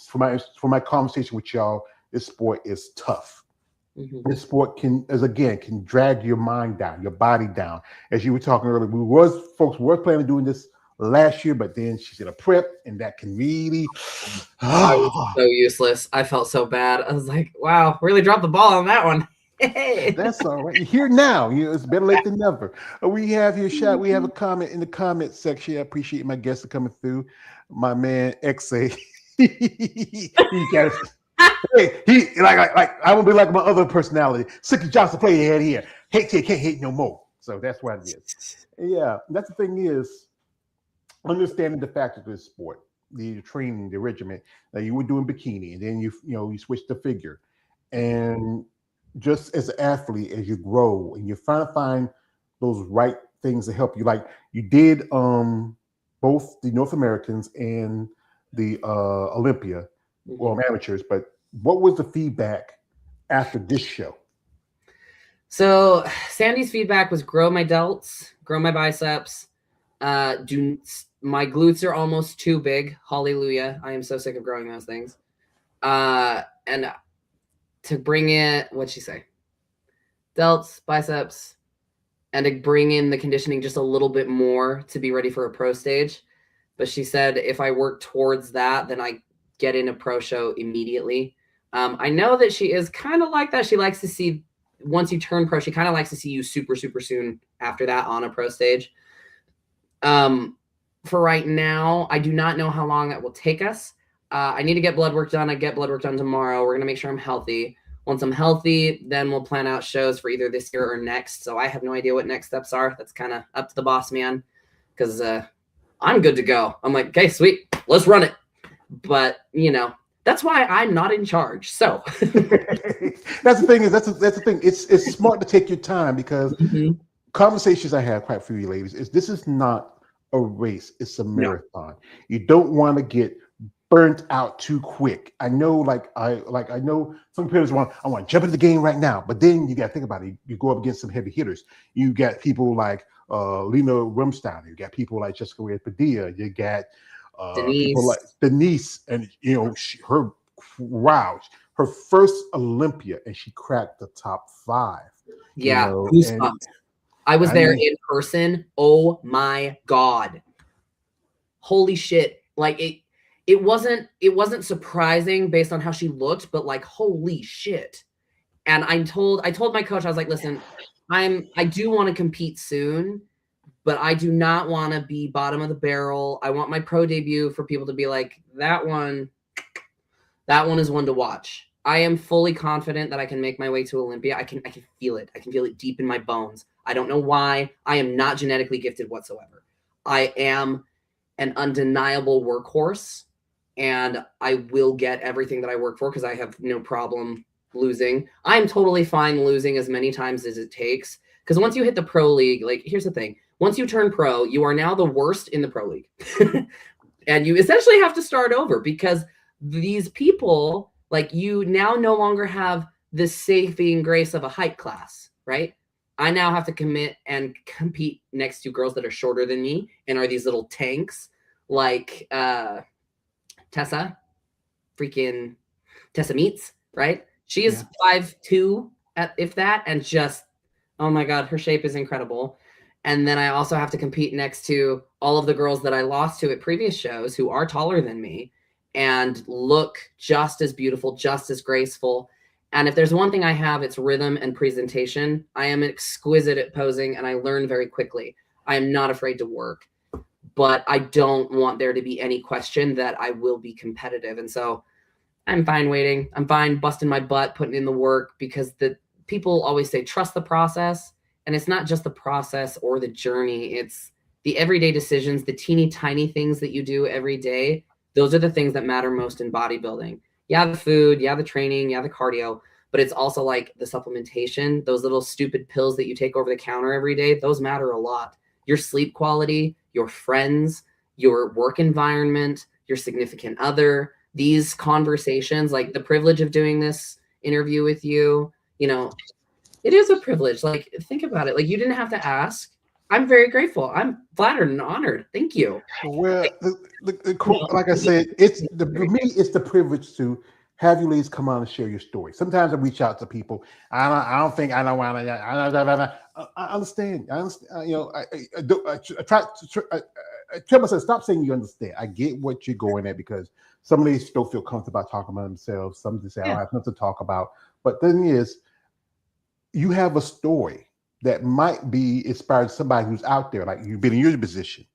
from my conversation with y'all, this sport is tough. Mm-hmm. This sport can drag your mind down, your body down. As you were talking earlier, folks were planning on doing this last year, but then she's in a prep, and that can really. I was so useless. I felt so bad. I was like, wow, really dropped the ball on that one. That's all right. You're here now. It's better late than never. We have here, Shot. We have a comment in the comment section. I appreciate my guests coming through. My man XA. he got hey, he like I won't be like my other personality. Sicky Johnson play your head here. Hate you, can't hate no more. So that's what it is. Yeah, that's the thing is understanding the factors of this sport, the training, the regiment. Now you were doing bikini, and then you switched to figure, and just as an athlete, as you grow and you're trying to find those right things to help you, like you did both the North Americans and the Olympia, well, amateurs, but what was the feedback after this show? So Sandy's feedback was grow my delts, grow my biceps. My glutes are almost too big. Hallelujah. I am so sick of growing those things. And to bring in, what'd she say? Delts, biceps, and to bring in the conditioning just a little bit more to be ready for a pro stage. But she said if I work towards that, then I get in a pro show immediately. I know that she is kind of like that. She likes to see, once you turn pro, she kind of likes to see you super, super soon after that on a pro stage. For right now, I do not know how long that will take us. I need to get blood work done. I get blood work done tomorrow. We're going to make sure I'm healthy. Once I'm healthy, then we'll plan out shows for either this year or next. So I have no idea what next steps are. That's kind of up to the boss man because I'm good to go. I'm like, okay, sweet. Let's run it. But, that's why I'm not in charge. So that's the thing is that's the thing. It's smart to take your time because conversations I have quite a few ladies is this is not a race. It's a marathon. No. You don't want to get burnt out too quick. I know, I know some players I want to jump into the game right now, but then you got to think about it. You go up against some heavy hitters. You got people like Lena Rumstein. You got people like Jessica Padilla. You got people like Denise, and her first Olympia, and she cracked the top 5. Yeah, I was there in person. Oh my God! Holy shit! Like it wasn't surprising based on how she looked, but like holy shit! And I told my coach, I was like, listen, I do want to compete soon, but I do not want to be bottom of the barrel. I want my pro debut for people to be like, that one is one to watch. I am fully confident that I can make my way to Olympia. I can feel it. I can feel it deep in my bones. I don't know why. I am not genetically gifted whatsoever. I am an undeniable workhorse, and I will get everything that I work for because I have no problem losing. I'm totally fine losing as many times as it takes because once you hit the pro league, like here's the thing. Once you turn pro, you are now the worst in the pro league. And you essentially have to start over because these people, like you now no longer have the saving grace of a height class, right? I now have to commit and compete next to girls that are shorter than me and are these little tanks like Tessa Meets, right? She is 5'2", if that, and just, oh my God, her shape is incredible. And then I also have to compete next to all of the girls that I lost to at previous shows who are taller than me and look just as beautiful, just as graceful. And if there's one thing I have, it's rhythm and presentation. I am exquisite at posing and I learn very quickly. I am not afraid to work, but I don't want there to be any question that I will be competitive. And so I'm fine waiting. I'm fine busting my butt, putting in the work because the people always say, trust the process. And it's not just the process or the journey. It's the everyday decisions, the teeny tiny things that you do every day. Those are the things that matter most in bodybuilding. Yeah, the food, yeah, the training, yeah, the cardio, but it's also like the supplementation, those little stupid pills that you take over the counter every day. Those matter a lot. Your sleep quality, your friends, your work environment, your significant other, these conversations, like the privilege of doing this interview with you, it is a privilege. Like, think about it. Like, you didn't have to ask. I'm very grateful. I'm flattered and honored. Thank you. Well, No, like I said, for me, it's the privilege to have you ladies come on and share your story. Sometimes I reach out to people. I don't think I don't want to. I understand. I understand. I try to. I tell myself, stop saying you understand. I get what you're going at because some ladies don't feel comfortable about talking about themselves. Some just say, I don't yeah, have nothing to talk about. But the thing is, you have a story that might be inspired to somebody who's out there, like you've been in your position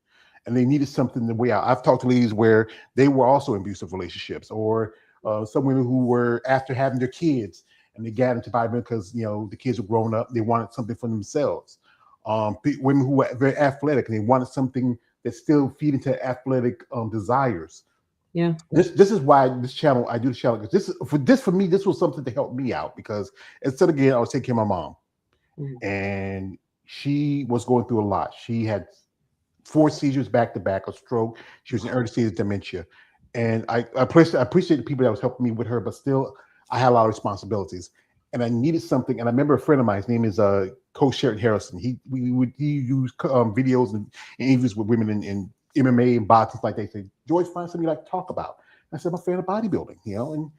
and they needed something to way out. I've talked to ladies where they were also in abusive relationships, or some women who were after having their kids and they got into bodybuilding because the kids were grown up, they wanted something for themselves. Women who were very athletic and they wanted something that still feed into athletic desires. yeah. This is why this channel I do the channel because this for me this was something to help me out because instead again I was taking care of my mom Mm. and she was going through a lot. She had 4 seizures back to back, a stroke. She was in early stage of dementia. And I appreciate the people that was helping me with her, but still, I had a lot of responsibilities. And I needed something. And I remember a friend of mine, his name is Coach Sheridan Harrison. He used videos and interviews with women in MMA and boxing like they say, George, find something you like to talk about. I said, I'm a fan of bodybuilding, and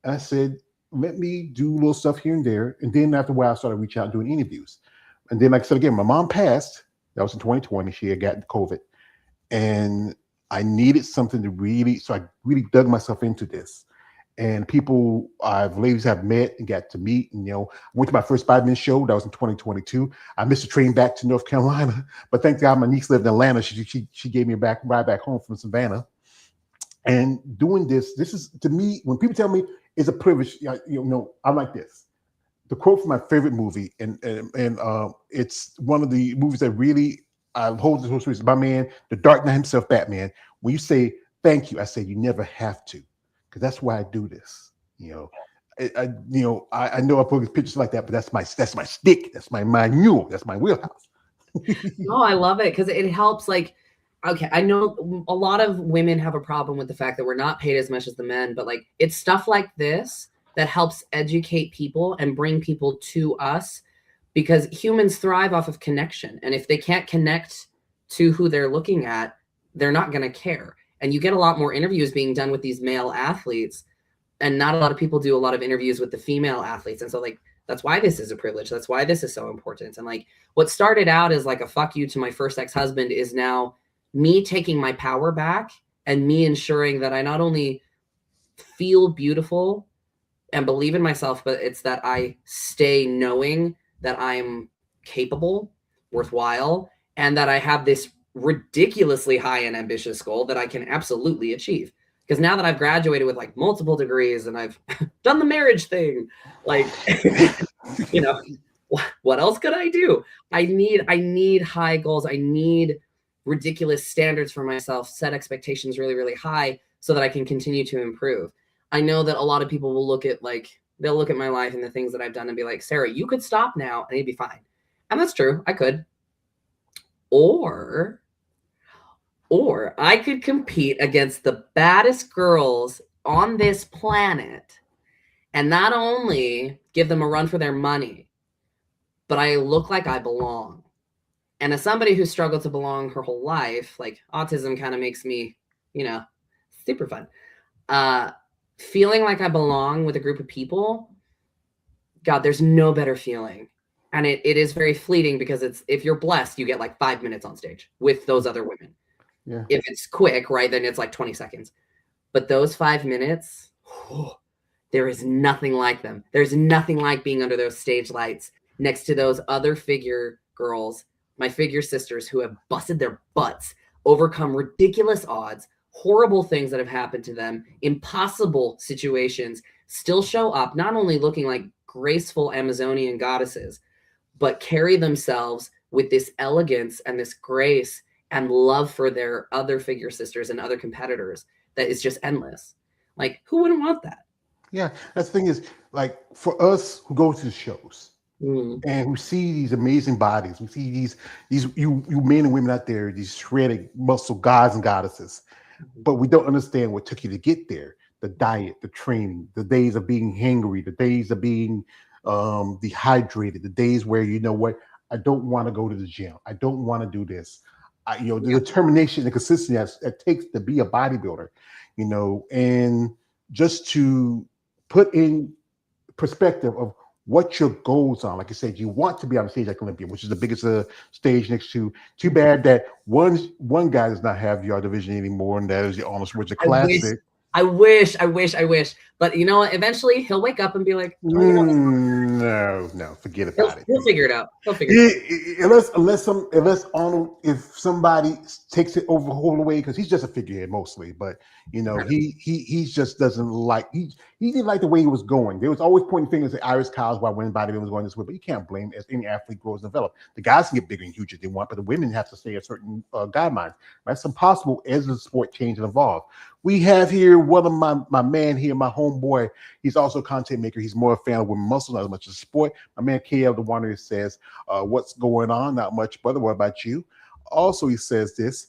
I said, let me do little stuff here and there. And then after a while, I started reaching out and doing interviews. And then, like I said again, my mom passed. That was in 2020. She had gotten COVID. And I needed something to really, so I really dug myself into this. And people ladies have met and got to meet. And, went to my first 5 minute show. That was in 2022. I missed a train back to North Carolina. But thank God my niece lived in Atlanta. She gave me a ride back home from Savannah. And doing this is to me, when people tell me it's a privilege, I'm like this. The quote from my favorite movie, and it's one of the movies that really I hold the most. My man, the Dark Knight himself, Batman. When you say thank you, I say you never have to, because that's why I do this. I know I put pictures like that, but that's my stick. That's my mule. That's my wheelhouse. No, I love it because it helps. Like, okay, I know a lot of women have a problem with the fact that we're not paid as much as the men, but like it's stuff like this that helps educate people and bring people to us because humans thrive off of connection. And if they can't connect to who they're looking at, they're not going to care. And you get a lot more interviews being done with these male athletes, and not a lot of people do a lot of interviews with the female athletes. And so, like, that's why this is a privilege. That's why this is so important. And like what started out as like a fuck you to my first ex-husband is now me taking my power back and me ensuring that I not only feel beautiful and believe in myself, but it's that I stay knowing that I'm capable, worthwhile, and that I have this ridiculously high and ambitious goal that I can absolutely achieve. Because now that I've graduated with like multiple degrees and I've done the marriage thing, like, what else could I do? I need high goals. I need ridiculous standards for myself, set expectations really, really high so that I can continue to improve. I know that a lot of people will they'll look at my life and the things that I've done and be like, Sarah, you could stop now and it'd be fine. And that's true. I could. Or I could compete against the baddest girls on this planet and not only give them a run for their money, but I look like I belong. And as somebody who struggled to belong her whole life, like autism kind of makes me, super fun. Feeling like I belong with a group of people, God, there's no better feeling. And it is very fleeting because if you're blessed, you get like 5 minutes on stage with those other women. Yeah. If it's quick, right, then it's like 20 seconds. But those 5 minutes, there is nothing like them. There's nothing like being under those stage lights next to those other figure girls, my figure sisters who have busted their butts, overcome ridiculous odds, horrible things that have happened to them, impossible situations, still show up, not only looking like graceful Amazonian goddesses, but carry themselves with this elegance and this grace and love for their other figure sisters and other competitors that is just endless. Like, who wouldn't want that? Yeah, that's the thing is, like, for us who go to the shows and who see these amazing bodies, we see these you men and women out there, these shredded muscle gods and goddesses, but we don't understand what took you to get there. The diet, the training, the days of being hangry, the days of being dehydrated, the days where, you know what, I don't want to go to the gym. I don't want to do this. The Yeah. determination and consistency it takes to be a bodybuilder, and just to put in perspective of what your goals are. Like I said, you want to be on the stage like Olympia, which is the biggest stage next to. Too bad that one guy does not have your division anymore, and that is the Arnold Schwarzenegger I wish, Classic. I wish. But you know what? Eventually he'll wake up and be like, oh, you know, No, forget about it. he'll figure it out. He'll figure it out. Unless Arnold, if somebody takes it over whole away, because he's just a figurehead mostly, but he just doesn't like he didn't like the way he was going. There was always pointing fingers at Iris Kyle's why women bodybuilding was going this way, but you can't blame as any athlete grows and develops. The guys can get bigger and huge if they want, but the women have to stay at certain guidelines. That's impossible as the sport change and evolve. We have here one of my man here, my homeboy. He's also a content maker. He's more a fan of women muscle, not as much as sport. My man KL the Wanderer says, what's going on? Not much, brother. What about you? Also, he says this.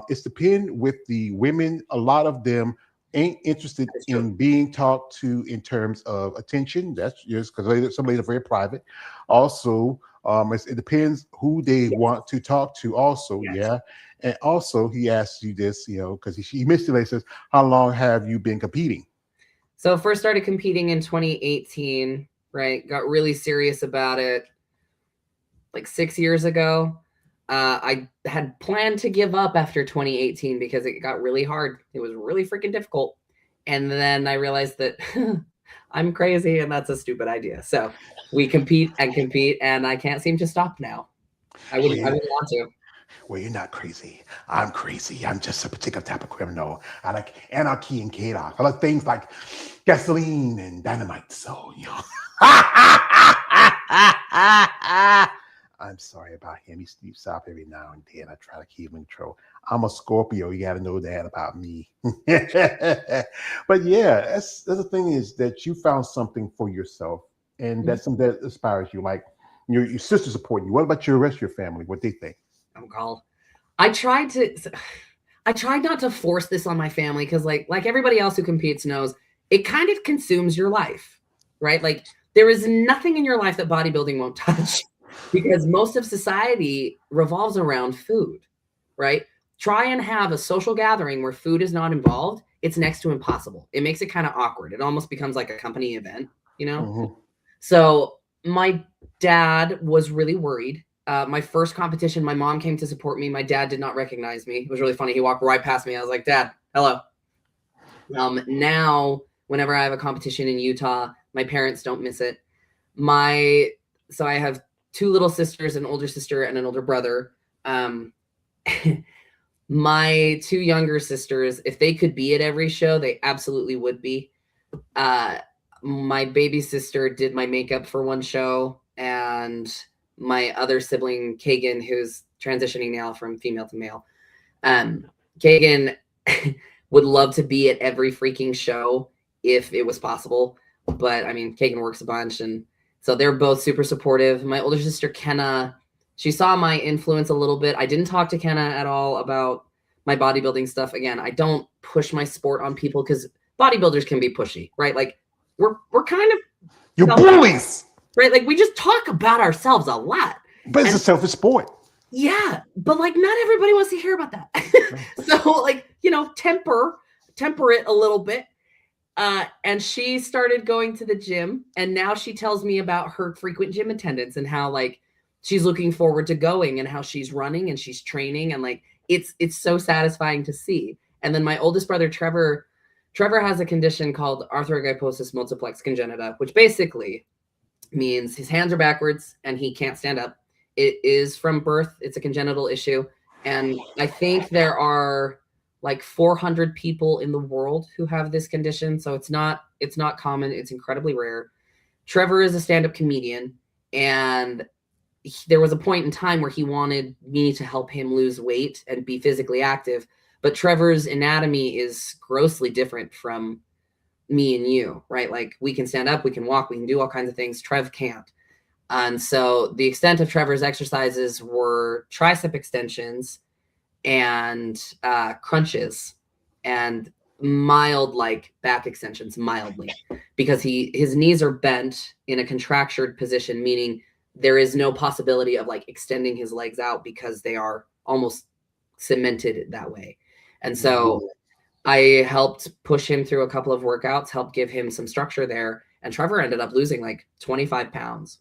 It's the pin with the women. A lot of them ain't interested in being talked to in terms of attention. That's just because some ladies are very private. Also, it depends who they want to talk to. Also, yeah. And also, he asks you this, because he missed it. He says, "How long have you been competing?" So first started competing in 2018, right? Got really serious about it like 6 years ago. I had planned to give up after 2018 because it got really hard. It was really freaking difficult. And then I realized that I'm crazy and that's a stupid idea. So we compete, and I can't seem to stop now. I wouldn't want to. Well, you're not crazy. I'm crazy. I'm just a particular type of criminal. I like anarchy and chaos. I like things like gasoline and dynamite. So, I'm sorry about him. He sleeps up every now and then. I try to keep him in control. I'm a Scorpio. You got to know that about me. But yeah, that's the thing is that you found something for yourself, and that's something that inspires you. Like your sister supporting you. What about your rest of your family? What they think? Oh, God. I tried not to force this on my family because like everybody else who competes knows, it kind of consumes your life, right? Like there is nothing in your life that bodybuilding won't touch because most of society revolves around food, right? Try and have a social gathering where food is not involved. It's next to impossible. It makes it kind of awkward. It almost becomes like a company event, So my dad was really worried. My first competition, my mom came to support me. My dad did not recognize me. It was really funny. He walked right past me. I was like, Dad, hello. Now, whenever I have a competition in Utah, my parents don't miss it. So I have 2 little sisters, an older sister and an older brother. My 2 younger sisters, if they could be at every show, they absolutely would be. My baby sister did my makeup for one show, and my other sibling, Kagan, who's transitioning now from female to male. Kagan would love to be at every freaking show if it was possible. But I mean, Kagan works a bunch, and so they're both super supportive. My older sister, Kenna, she saw my influence a little bit. I didn't talk to Kenna at all about my bodybuilding stuff. Again, I don't push my sport on people because bodybuilders can be pushy, right? Like we're kind of you're bullies, right? Like we just talk about ourselves a lot. But it's a selfish sport. Yeah, but like not everybody wants to hear about that. So like, temper it a little bit. And she started going to the gym, and now she tells me about her frequent gym attendance and how like she's looking forward to going and how she's running and she's training, and like it's so satisfying to see. And then my oldest brother, Trevor has a condition called arthrogryposis multiplex congenita, which basically means his hands are backwards and he can't stand up. It is from birth. It's a congenital issue. And I think there are like 400 people in the world who have this condition. So it's not common. It's incredibly rare. Trevor is a stand-up comedian, and there was a point in time where he wanted me to help him lose weight and be physically active. But Trevor's anatomy is grossly different from me and you, right? Like we can stand up, we can walk, we can do all kinds of things. Trev can't. And so the extent of Trevor's exercises were tricep extensions and crunches and mild like back extensions, mildly, because his knees are bent in a contractured position, meaning there is no possibility of like extending his legs out because they are almost cemented that way. And so I helped push him through a couple of workouts, helped give him some structure there. And Trevor ended up losing like 25 pounds.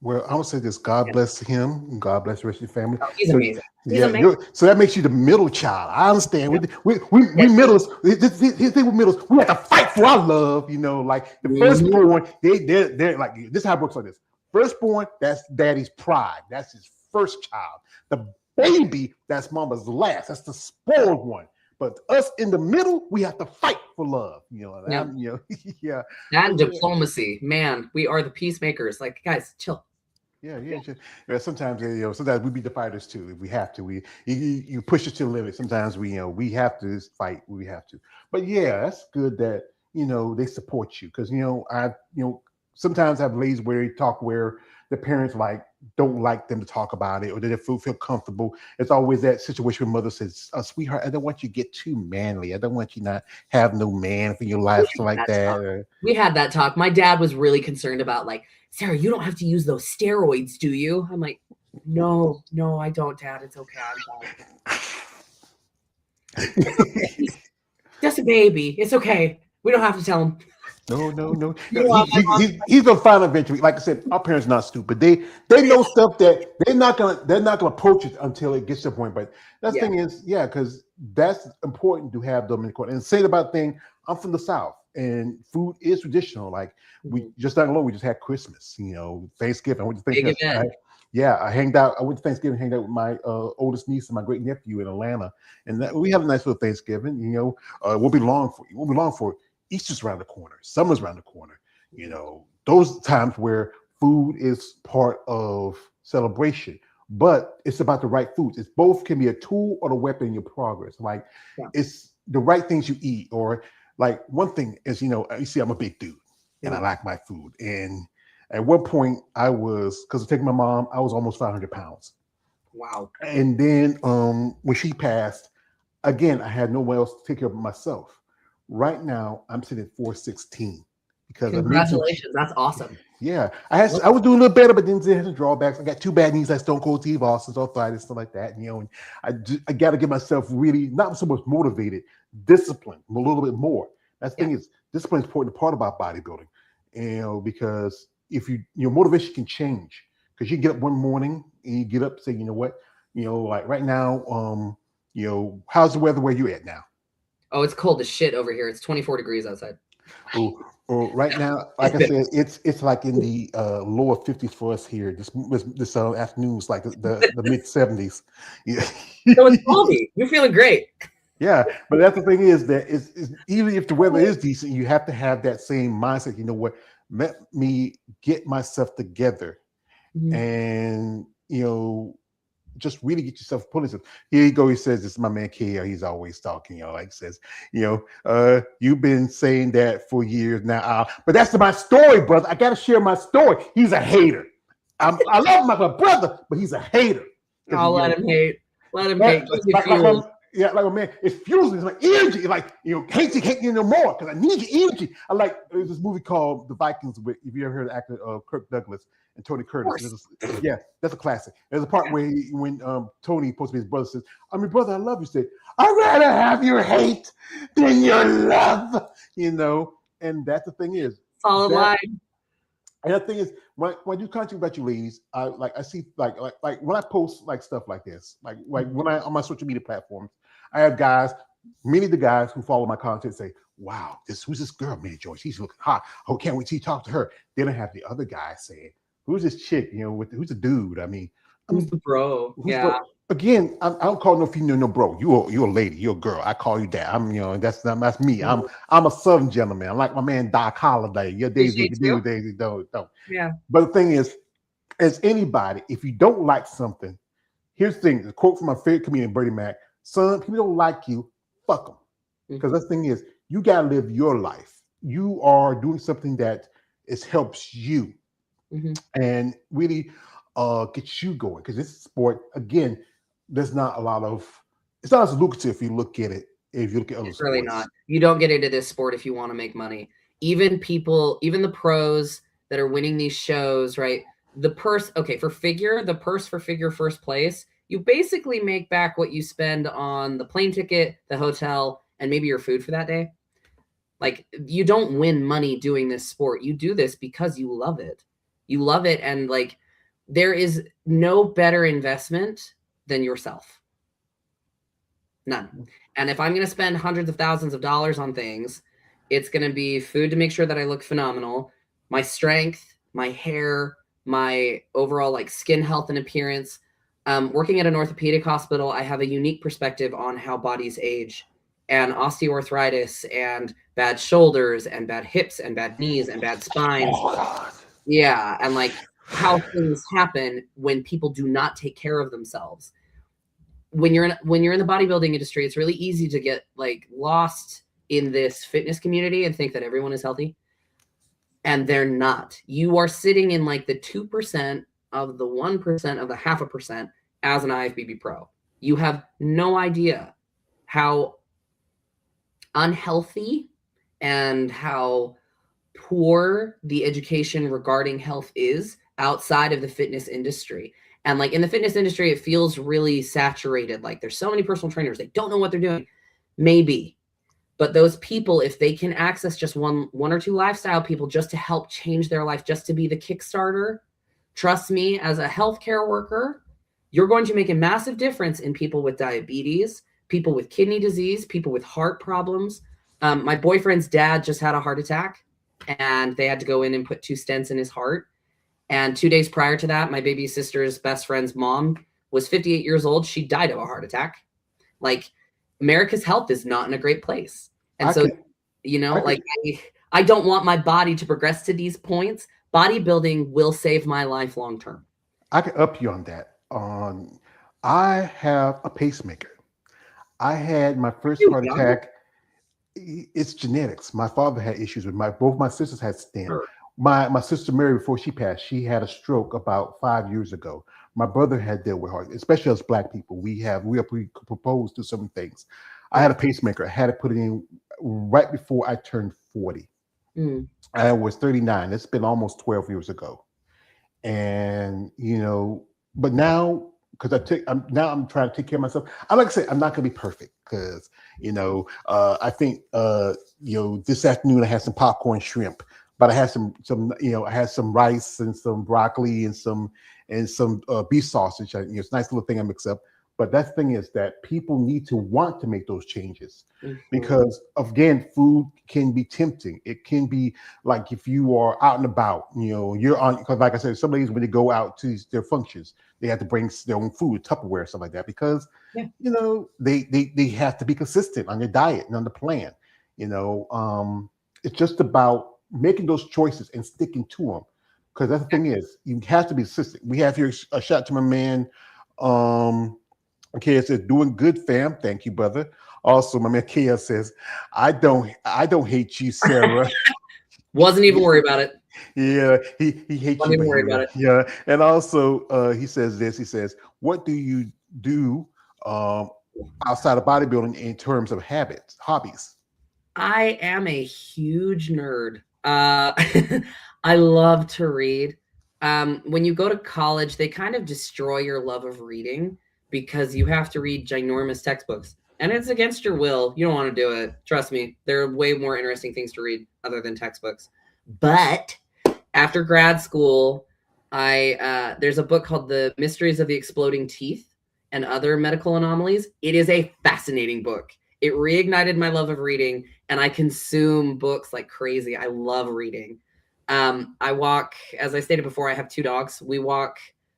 Well, I would say this: God bless him, and God bless the rest of your family. Oh, he's So, amazing. He's yeah, amazing. so that makes you the middle child. I understand. We middles. This thing with middles, we have to fight for our love. You know, like the firstborn, they're like this. Is how it works like this: firstborn, that's daddy's pride. That's his first child. The baby, that's mama's last. That's the spoiled one. But us in the middle, we have to fight for love. You know, yeah. And diplomacy, man, we are the peacemakers. Like, guys, chill. Yeah. Sometimes sometimes we be the fighters too. If we have to, you push us to the limit. Sometimes we have to fight. We have to. But yeah, that's good that they support you because sometimes I have ladies where you talk where the parents don't like them to talk about it or they don't feel comfortable. It's always that situation where mother says, "Sweetheart, I don't want you to get too manly. I don't want you not have no man for your life, something like that." We had that talk. My dad was really concerned about like, Sarah, you don't have to use those steroids, do you? I'm like, no, I don't, Dad. It's okay. I'm fine. Just a baby. It's okay. We don't have to tell him. No. He's gonna find eventually. Like I said, our parents are not stupid. They know stuff that they're not gonna approach it until it gets to a point. But that thing is, because that's important to have them in court. And say about thing, I'm from the South, and food is traditional. Like we just not long, we just had Christmas. Thanksgiving. I went to Thanksgiving. I hanged out. I went to Thanksgiving, hanged out with my oldest niece and my great nephew in Atlanta, and we have a nice little Thanksgiving. We'll be long for. Easter's around the corner, summer's around the corner. Those times where food is part of celebration, but it's about the right foods. It's both can be a tool or a weapon in your progress. It's the right things you eat, or like one thing is, you see, I'm a big dude and I like my food. And at one point I was, because of taking my mom, I was almost 500 pounds. Wow. And then when she passed, again, I had no one else to take care of myself. Right now, I'm sitting at 416 because congratulations, that's awesome. Yeah, I was doing a little better, but then there had some drawbacks. I got 2 bad knees, like Stone Cold Steve Austin's arthritis, stuff like that. And I got to get myself really not so much motivated, disciplined a little bit more. That's the thing is discipline is important part about bodybuilding, because if your motivation can change because you get up one morning and you get up and say, you know what, like right now, how's the weather where you at now? Oh, it's cold as shit over here. It's 24 degrees outside. Oh, right now, like I said, it's like in the lower 50s for us here. This afternoon was like the mid 70s. Yeah. So it's balmy. You're feeling great. Yeah, but that's the thing is that it's even if the weather is decent, you have to have that same mindset. You know what? Let me get myself together, and just really get yourself pulling. Here you go. He says, "This is my man K. He's always talking. Says, you've been saying that for years now. But that's my story, brother. I got to share my story. He's a hater. I love my brother, but he's a hater. I'll let him hate. Let him hate. Like a man, it's fuels. It's like energy. Like hate you no more because I need your energy. There's this movie called The Vikings. If you ever heard of the actor Kirk Douglas and Tony Curtis, that's a classic. There's a part where when Tony supposed to be his brother says, "I mean, brother, I love you." Said, "I'd rather have your hate than your love." And that's the thing is solid line. And the thing is, when you content about you ladies, I see like when I post like stuff like this, like when I on my social media platforms, I have guys, many of the guys who follow my content say, "Wow, who's this girl, Minnie Joy? She's looking hot. Oh, can't wait to talk to her." Then I have the other guy saying, "Who's this chick? Who's the dude?" I mean, who's the bro? Bro? Again, I don't call no female no bro. You're a lady. You're a girl. I call you that. That's me. I'm a Southern gentleman. I'm like my man Doc Holliday. Your days you can do, days you don't. Yeah. But the thing is, as anybody, if you don't like something, here's the thing. The quote from my favorite comedian, Bertie Mac: "Son, people don't like you, fuck them." Because the thing is, you gotta live your life. You are doing something that helps you, and really gets you going. Because this sport, again, there's not a lot of. It's not as lucrative if you look at it. If you look at other sports, really not. You don't get into this sport if you want to make money. Even the pros that are winning these shows, right? the purse, okay, for figure, the purse for figure first place, you basically make back what you spend on the plane ticket, the hotel, and maybe your food for that day. Like, you don't win money doing this sport. You do this because you love it. You love it. And like, there is no better investment than yourself. None. And if I'm going to spend hundreds of thousands of dollars on things, it's going to be food to make sure that I look phenomenal, my strength, my hair, my overall like skin health and appearance. Working at an orthopedic hospital, I have a unique perspective on how bodies age, and osteoarthritis and bad shoulders and bad hips and bad knees and bad spines. Oh God. Yeah, and like how things happen when people do not take care of themselves. When you're in the bodybuilding industry, it's really easy to get like lost in this fitness community and think that everyone is healthy, and they're not. You are sitting in like the 2% of the 1% of the 0.5% as an IFBB pro. You have no idea how unhealthy and how poor the education regarding health is outside of the fitness industry. And like in the fitness industry, it feels really saturated. Like there's so many personal trainers, they don't know what they're doing. Maybe. But those people, if they can access just one or two lifestyle people just to help change their life, just to be the Kickstarter, trust me, as a healthcare worker, you're going to make a massive difference in people with diabetes, people with kidney disease, people with heart problems. My boyfriend's dad just had a heart attack, and they had to go in and put 2 stents in his heart. And 2 days prior to that, my baby sister's best friend's mom was 58 years old. She died of a heart attack. Like, America's health is not in a great place. And I don't want my body to progress to these points. Bodybuilding will save my life long term. I can up you on that. I have a pacemaker. I had my first heart attack. It's genetics. My father had issues with both my sisters had stent. Sure. My sister Mary, before she passed, she had a stroke about 5 years ago. My brother had dealt with heart, especially as Black people. We are predisposed to some things. I had a pacemaker. I had to put it in right before I turned 40. I was 39. It's been almost 12 years ago. And but now, because I'm trying to take care of myself. I'm like I said, I'm not gonna be perfect because I think this afternoon I had some popcorn shrimp, but I had some I had some rice and some broccoli and some beef sausage. It's a nice little thing I mix up. But that thing is that people need to want to make those changes because, again, food can be tempting. It can be like if you are out and about, you're on, because like I said, some ladies, when they go out to their functions, they have to bring their own food, Tupperware, stuff like that, because, they have to be consistent on their diet and on the plan. It's just about making those choices and sticking to them. Because that's the thing is, you have to be consistent. We have here a shout to my man, Okay, it says doing good, fam. Thank you, brother. Also, my man Kia says, I don't hate you, Sarah. Wasn't even worried about it. Yeah, he hates Wasn't you. even worried about it. Yeah, and also he says this. He says, what do you do outside of bodybuilding in terms of hobbies? I am a huge nerd. I love to read. When you go to college, they kind of destroy your love of reading because you have to read ginormous textbooks, and it's against your will. You don't want to do it. Trust me, there are way more interesting things to read other than textbooks. But after grad school, there's a book called The Mysteries of the Exploding Teeth and Other Medical Anomalies. It is a fascinating book. It reignited my love of reading, and I consume books like crazy. I love reading. I walk, as I stated before, I have 2 dogs. We walk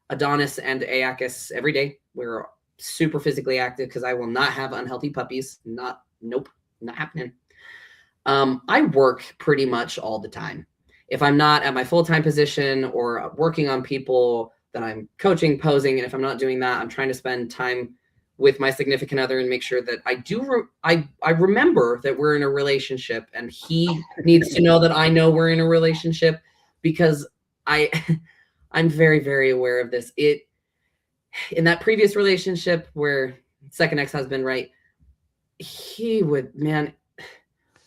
Adonis and Aeacus every day. We're super physically active because I will not have unhealthy puppies. Nope, not happening. I work pretty much all the time. If I'm not at my full-time position or working on people, then I'm coaching, posing, and if I'm not doing that, I'm trying to spend time with my significant other and make sure that I remember that we're in a relationship, and he needs to know that I know we're in a relationship, because I'm very, very aware of this. In that previous relationship where second ex-husband, right? He would, man.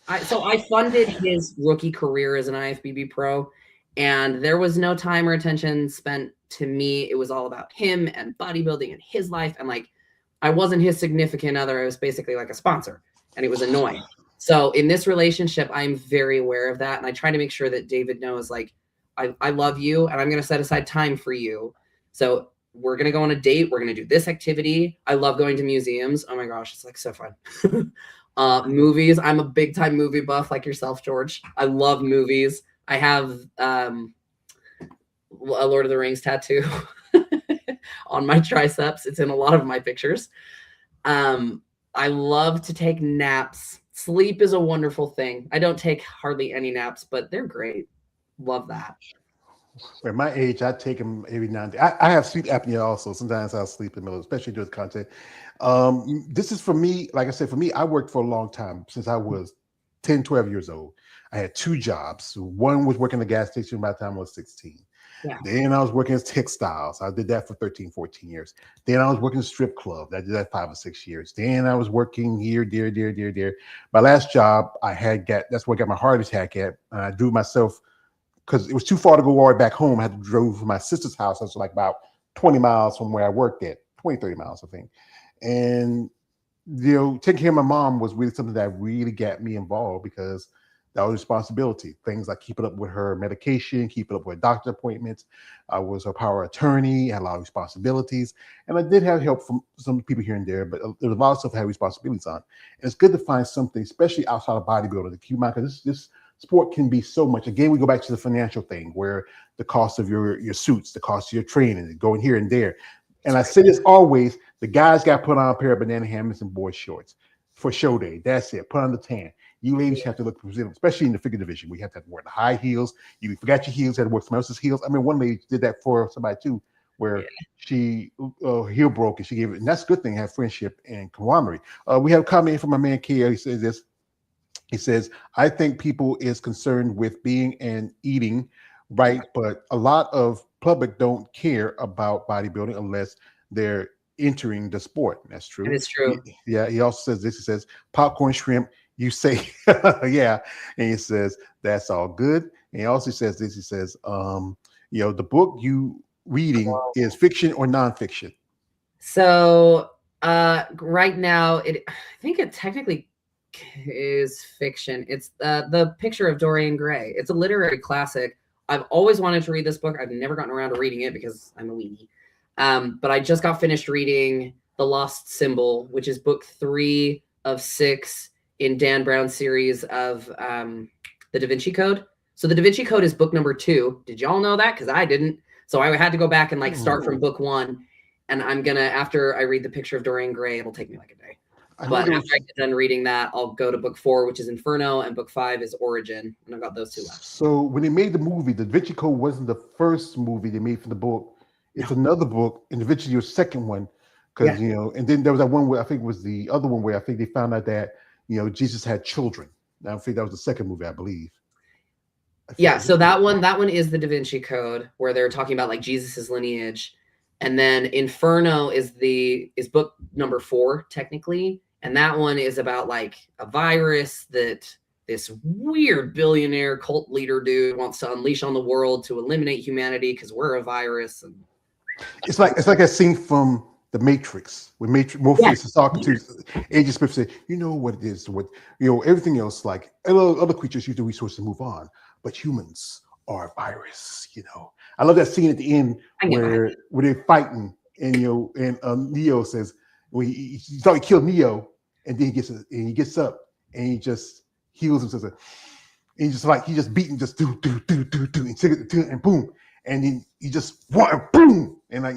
I funded his rookie career as an IFBB pro, And there was no time or attention spent to me. It was all about him and bodybuilding and his life. And like, I wasn't his significant other. I was basically like a sponsor, and it was annoying. So in this relationship, I'm very aware of that. And I try to make sure that David knows, like, I love you and I'm going to set aside time for you. So we're going to go on a date. We're going to do this activity. I love going to museums. Oh my gosh, it's like so fun. Movies. I'm a big time movie buff like yourself, George. I love movies. I have a Lord of the Rings tattoo on my triceps. It's in a lot of my pictures. I love to take naps. Sleep is a wonderful thing. I don't take hardly any naps, but they're great. Love that. At my age, I take them every now and then. I have sleep apnea also. Sometimes I'll sleep in the middle, especially during content. This is for me, like I said, for me, I worked for a long time since I was 10, 12 years old. I had two jobs. One was working at a gas station by the time I was 16. Yeah. Then I was working as textiles. I did that for 13, 14 years. Then I was working strip club. I did that 5 or 6 years. Then I was working here, there. My last job, that's where I got my heart attack at. I drew myself because it was too far to go all the way back home. I had to drove from my sister's house. I was like about 20 miles from where I worked at, 20, 30 miles, I think. And, taking care of my mom was really something that really got me involved because that was responsibility. Things like keeping up with her medication, keeping up with doctor appointments. I was her power attorney, had a lot of responsibilities. And I did have help from some people here and there, but there was a lot of stuff I had responsibilities on. And it's good to find something, especially outside of bodybuilding, to keep in mind, because this sport can be so much. Again, we go back to the financial thing where the cost of your suits, the cost of your training, going here and there. And I say this always, the guys got put on a pair of banana hammocks and boy shorts for show day. That's it. Put on the tan. You ladies have to look presentable, especially in the figure division. We have to wear the high heels. You forgot your heels, had to wear somebody else's heels. I mean, one lady did that for somebody too, where she heel broke and she gave it. And that's a good thing, have friendship and camaraderie. We have a comment from my man Kia. He says this. He says, I think people is concerned with being and eating, right? But a lot of public don't care about bodybuilding unless they're entering the sport. That's true. And it's true. He also says this. He says, popcorn shrimp, you say, yeah. And he says, that's all good. And he also says this. He says, the book you reading is fiction or nonfiction? So right now, I think it technically is fiction. It's the Picture of Dorian Gray. It's a literary classic. I've always wanted to read this book. I've never gotten around to reading it because I'm a weenie. But I just got finished reading The Lost Symbol, which is book 3 of 6 in Dan Brown's series of the Da Vinci Code. So the Da Vinci Code is book number 2. Did y'all know that? Because I didn't. So I had to go back and start from book 1. And I'm gonna, after I read The Picture of Dorian Gray, it'll take me like a day. But after I get done reading that, I'll go to book 4, which is Inferno, and book 5 is Origin, and I've got those 2 left. So when they made the movie, the Da Vinci Code wasn't the first movie they made for the book. It's another book, and eventually your second one, because and then there was that one where I think it was the other one where I think they found out that Jesus had children. I think that was the second movie, I believe. So that one is the Da Vinci Code, where they're talking about like Jesus's lineage. And then Inferno is book number 4, technically. And that one is about like a virus that this weird billionaire cult leader dude wants to unleash on the world to eliminate humanity because we're a virus. And it's like a scene from The Matrix, when Morpheus is talking to Agent Smith, say, you know what it is, what everything else, like other creatures use the resources to move on, but humans are a virus. I love that scene at the end where they're fighting, and Neo says, he thought he killed Neo, and then he gets up and he just heals himself, and he just beating, just do, and boom, and then he just boom, and like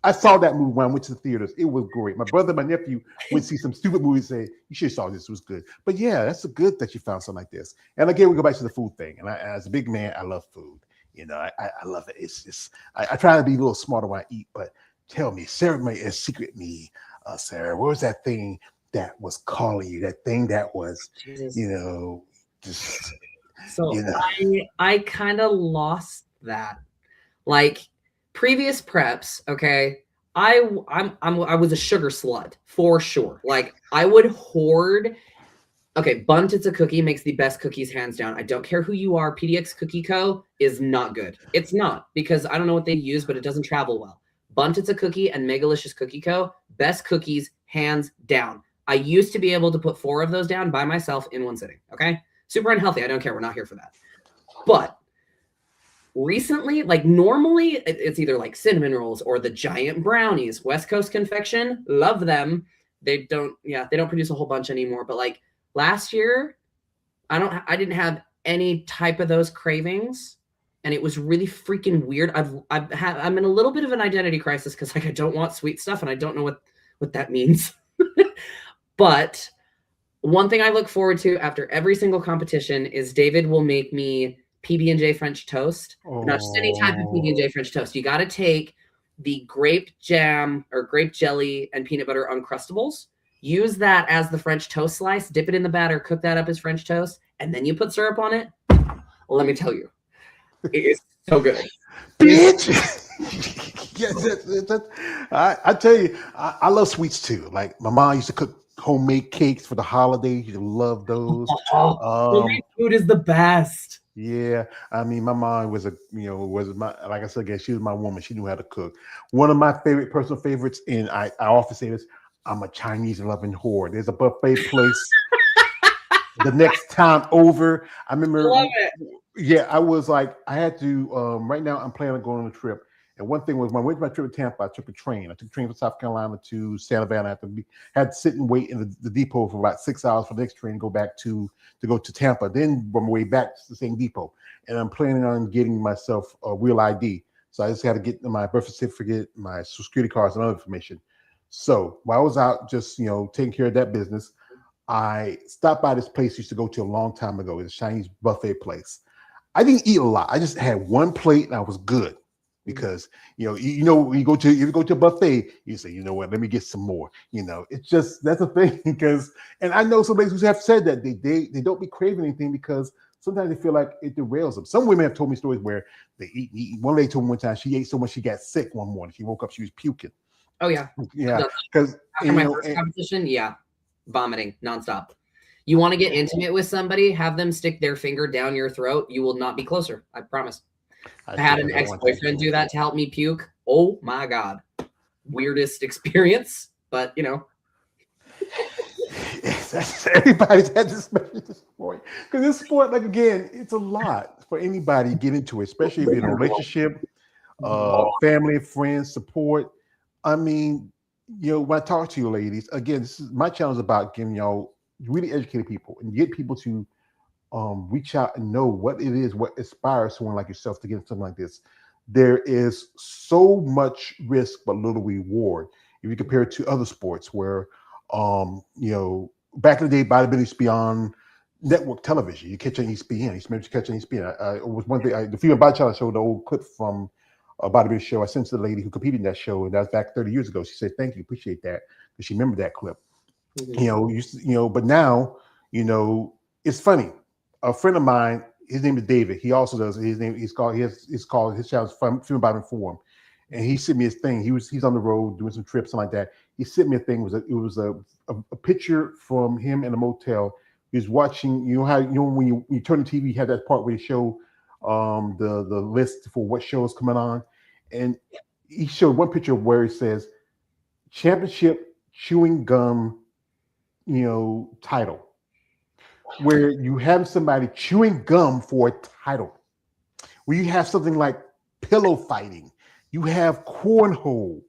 I saw that movie when I went to the theaters. It was great. My brother, my nephew went to see some stupid movies and say, you should have saw this. It was good. But yeah, that's good that you found something like this. And again, we go back to the food thing. And as a big man, I love food. I love it. It's just, I try to be a little smarter when I eat, but tell me, Sarah, secret me, Sarah, what was that thing that was calling you? That thing that was, just. So I kind of lost that. Like, previous preps, okay, I was a sugar slut for sure. Like, I would hoard Okay, Bunt It's a Cookie makes the best cookies hands down. I don't care who you are. PDX Cookie Co. is not good. It's not, because I don't know what they use, but it doesn't travel well. Bunt It's a Cookie and Megalicious Cookie Co. best cookies hands down. I used to be able to put 4 of those down by myself in one sitting. Okay, super unhealthy. I don't care. We're not here for that. But recently, like normally, it's either like cinnamon rolls or the giant brownies. West Coast Confection, love them. They don't produce a whole bunch anymore. But like last year, I didn't have any type of those cravings, and it was really freaking weird. I'm in a little bit of an identity crisis because like I don't want sweet stuff, and I don't know what that means. But one thing I look forward to after every single competition is David will make me PB&J French toast. Not just any type of PB&J French toast. You got to take the grape jam or grape jelly and peanut butter Uncrustables. Use that as the French toast slice. Dip it in the batter. Cook that up as French toast. And then you put syrup on it. Well, let me tell you. It is so good. Bitch! Yes, I tell you, I love sweets too. Like my mom used to cook homemade cakes for the holidays. You love those. Homemade food is the best. Yeah, I mean, my mom was like I said again, she was my woman. She knew how to cook. One of my personal favorites, and I often say this, I'm a Chinese loving whore. There's a buffet place. The next time over, I remember. Love it. Yeah, I was like, I had to. Right now, I'm planning on going on a trip. And one thing was, when I went to my trip to Tampa, I took a train. I took a train from South Carolina to Santa Ana. I had to sit and wait in the depot for about 6 hours for the next train to go back to go to Tampa. Then on my way back to the same depot. And I'm planning on getting myself a real ID. So I just had to get my birth certificate, my Social Security cards, and other information. So while I was out, just taking care of that business, I stopped by this place I used to go to a long time ago. It's a Chinese buffet place. I didn't eat a lot. I just had one plate and I was good. Because when you go to a buffet, you say, you know what, let me get some more. It's just, that's a thing. And I know some ladies who have said that they don't be craving anything because sometimes they feel like it derails them. Some women have told me stories where they eat. One lady told me one time she ate so much she got sick one morning. She woke up, she was puking. Oh yeah, because after my first competition, vomiting nonstop. You want to get intimate with somebody, have them stick their finger down your throat. You will not be closer. I promise. I had an ex-boyfriend do that to help me puke. Oh my God. Weirdest experience, but everybody's had this sport. Because this sport, like again, it's a lot for anybody to get into it, especially if you're in a relationship, family, friends, support. I mean, when I talk to you ladies, again, this is my challenge about getting y'all really educated people and get people to reach out and know what it is, what inspires someone like yourself to get into something like this. There is so much risk but little reward if you compare it to other sports where, back in the day, bodybuilding used to be on network television. You catch on ESPN. You catch on ESPN. It was one thing. The female body challenge showed the old clip from a bodybuilding show. I sent to the lady who competed in that show, and that was back 30 years ago. She said, "Thank you, appreciate that," because she remembered that clip. Mm-hmm. But now, it's funny. A friend of mine, his name is David. He also does his channel is Female Body Forum, and he sent me his thing. He's on the road doing some trips, something like that. He sent me a thing. It was a picture from him in a motel. He was watching. When you turn the TV, you have that part where you show the list for what shows coming on, and he showed one picture where it says championship chewing gum, title, where you have somebody chewing gum for a title, where you have something like pillow fighting, you have cornhole,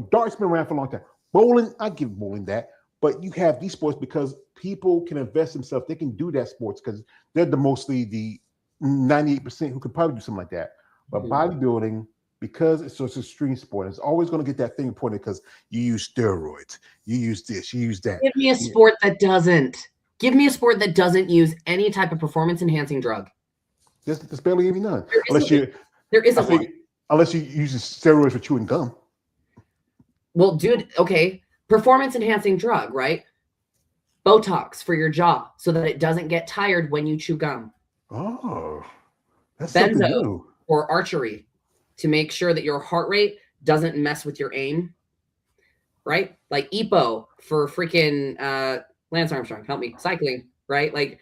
darts been around for a long time. Bowling, I give bowling that, but you have these sports because people can invest themselves. They can do that sports because they're mostly the 98% who could probably do something like that. But bodybuilding, because it's such an extreme sport, it's always going to get that thing pointed because you use steroids, you use this, you use that. Give me a sport that doesn't. Give me a sport that doesn't use any type of performance-enhancing drug. There's barely even none. There isn't one. Unless you use steroids for chewing gum. Well, dude, okay. Performance-enhancing drug, right? Botox for your jaw so that it doesn't get tired when you chew gum. Oh, that's something new. Or archery to make sure that your heart rate doesn't mess with your aim, right? Like EPO for freaking Lance Armstrong, help me. Cycling, right? Like,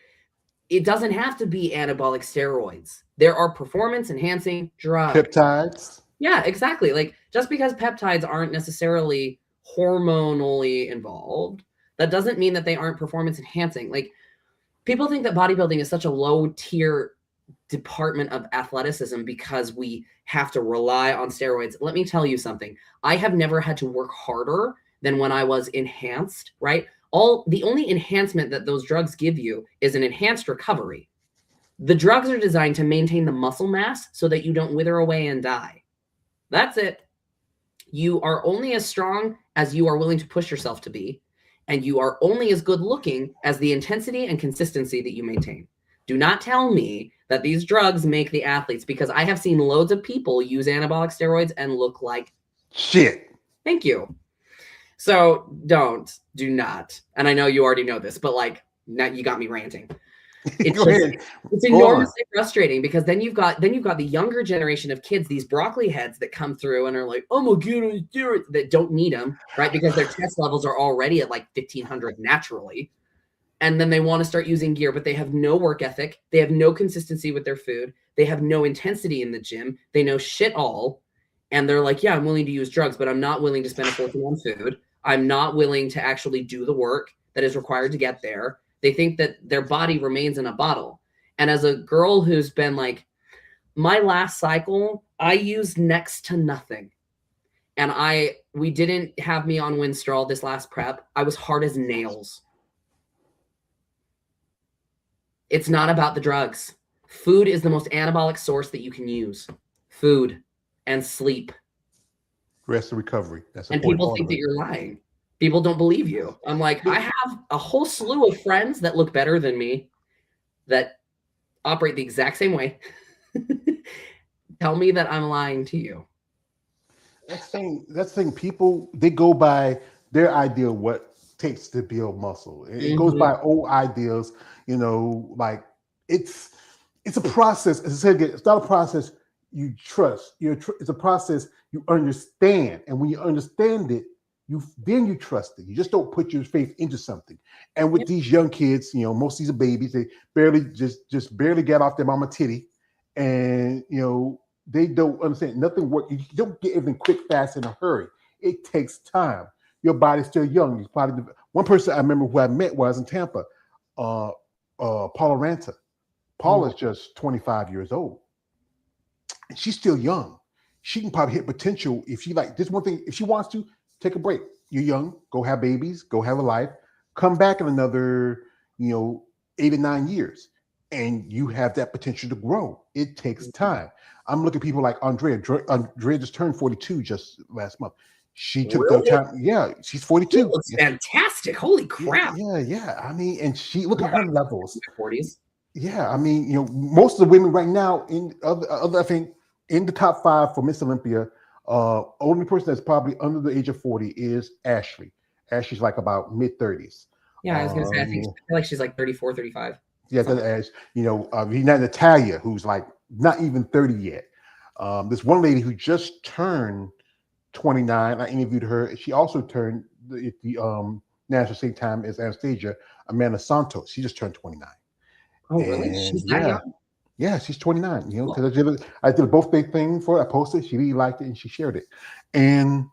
it doesn't have to be anabolic steroids. There are performance enhancing drugs. Peptides. Yeah, exactly. Like, just because peptides aren't necessarily hormonally involved, that doesn't mean that they aren't performance enhancing. Like, people think that bodybuilding is such a low tier department of athleticism because we have to rely on steroids. Let me tell you something. I have never had to work harder than when I was enhanced, right? The only enhancement that those drugs give you is an enhanced recovery. The drugs are designed to maintain the muscle mass so that you don't wither away and die. That's it. You are only as strong as you are willing to push yourself to be, and you are only as good looking as the intensity and consistency that you maintain. Do not tell me that these drugs make the athletes, because I have seen loads of people use anabolic steroids and look like shit. Thank you. So do not. And I know you already know this, but like, now you got me ranting. It's enormously frustrating, because then you've got the younger generation of kids, these broccoli heads that come through and are like, oh my god, that don't need them, right? Because their test levels are already at like 1500 naturally. And then they want to start using gear, but they have no work ethic. They have no consistency with their food. They have no intensity in the gym. They know shit all. And they're like, yeah, I'm willing to use drugs, but I'm not willing to spend a fortune on food. I'm not willing to actually do the work that is required to get there. They think that their body remains in a bottle. And as a girl who's been like, my last cycle, I used next to nothing. And we didn't have me on Winstrol this last prep. I was hard as nails. It's not about the drugs. Food is the most anabolic source that you can use. Food and sleep. Rest and recovery. And people think that you're lying. People don't believe you. I'm like, I have a whole slew of friends that look better than me that operate the exact same way. Tell me that I'm lying to you. That's the thing. People, they go by their idea of what takes to build muscle. It goes by old ideas, like it's a process. As I said again, it's not a process you trust. It's a process you understand. And when you understand it, then you trust it. You just don't put your faith into something. And with these young kids, most of these are babies. They barely barely get off their mama titty, and they don't understand nothing. You don't get everything quick, fast, in a hurry. It takes time. Your body's still young. One person I remember who I met was in Tampa, Paula Ranta. Paula's just 25 years old, and she's still young. She can probably hit potential if she this one thing. If she wants to, take a break. You're young. Go have babies. Go have a life. Come back in another, 8 or 9 years, and you have that potential to grow. It takes time. I'm looking at people like Andrea. Andrea just turned 42 just last month. She took the time. Yeah, she's 42. She looks fantastic. Holy crap. Yeah. I mean, and she look at her levels. 40s. Yeah, I mean, most of the women right now I think in the top 5 for Miss Olympia. Only person that's probably under the age of 40 is Ashley. Ashley's like about mid-30s. Yeah, I was gonna say, I feel like she's like 34, 35. Yeah, that's you not Natalia, who's like not even 30 yet. This one lady who just turned 29. I interviewed her. She also turned the national same time as Anastasia, Amanda Santos. She just turned 29. Oh, really? She's that young? Yeah, she's 29. Because I did a birthday thing for her. I posted. She really liked it and she shared it. And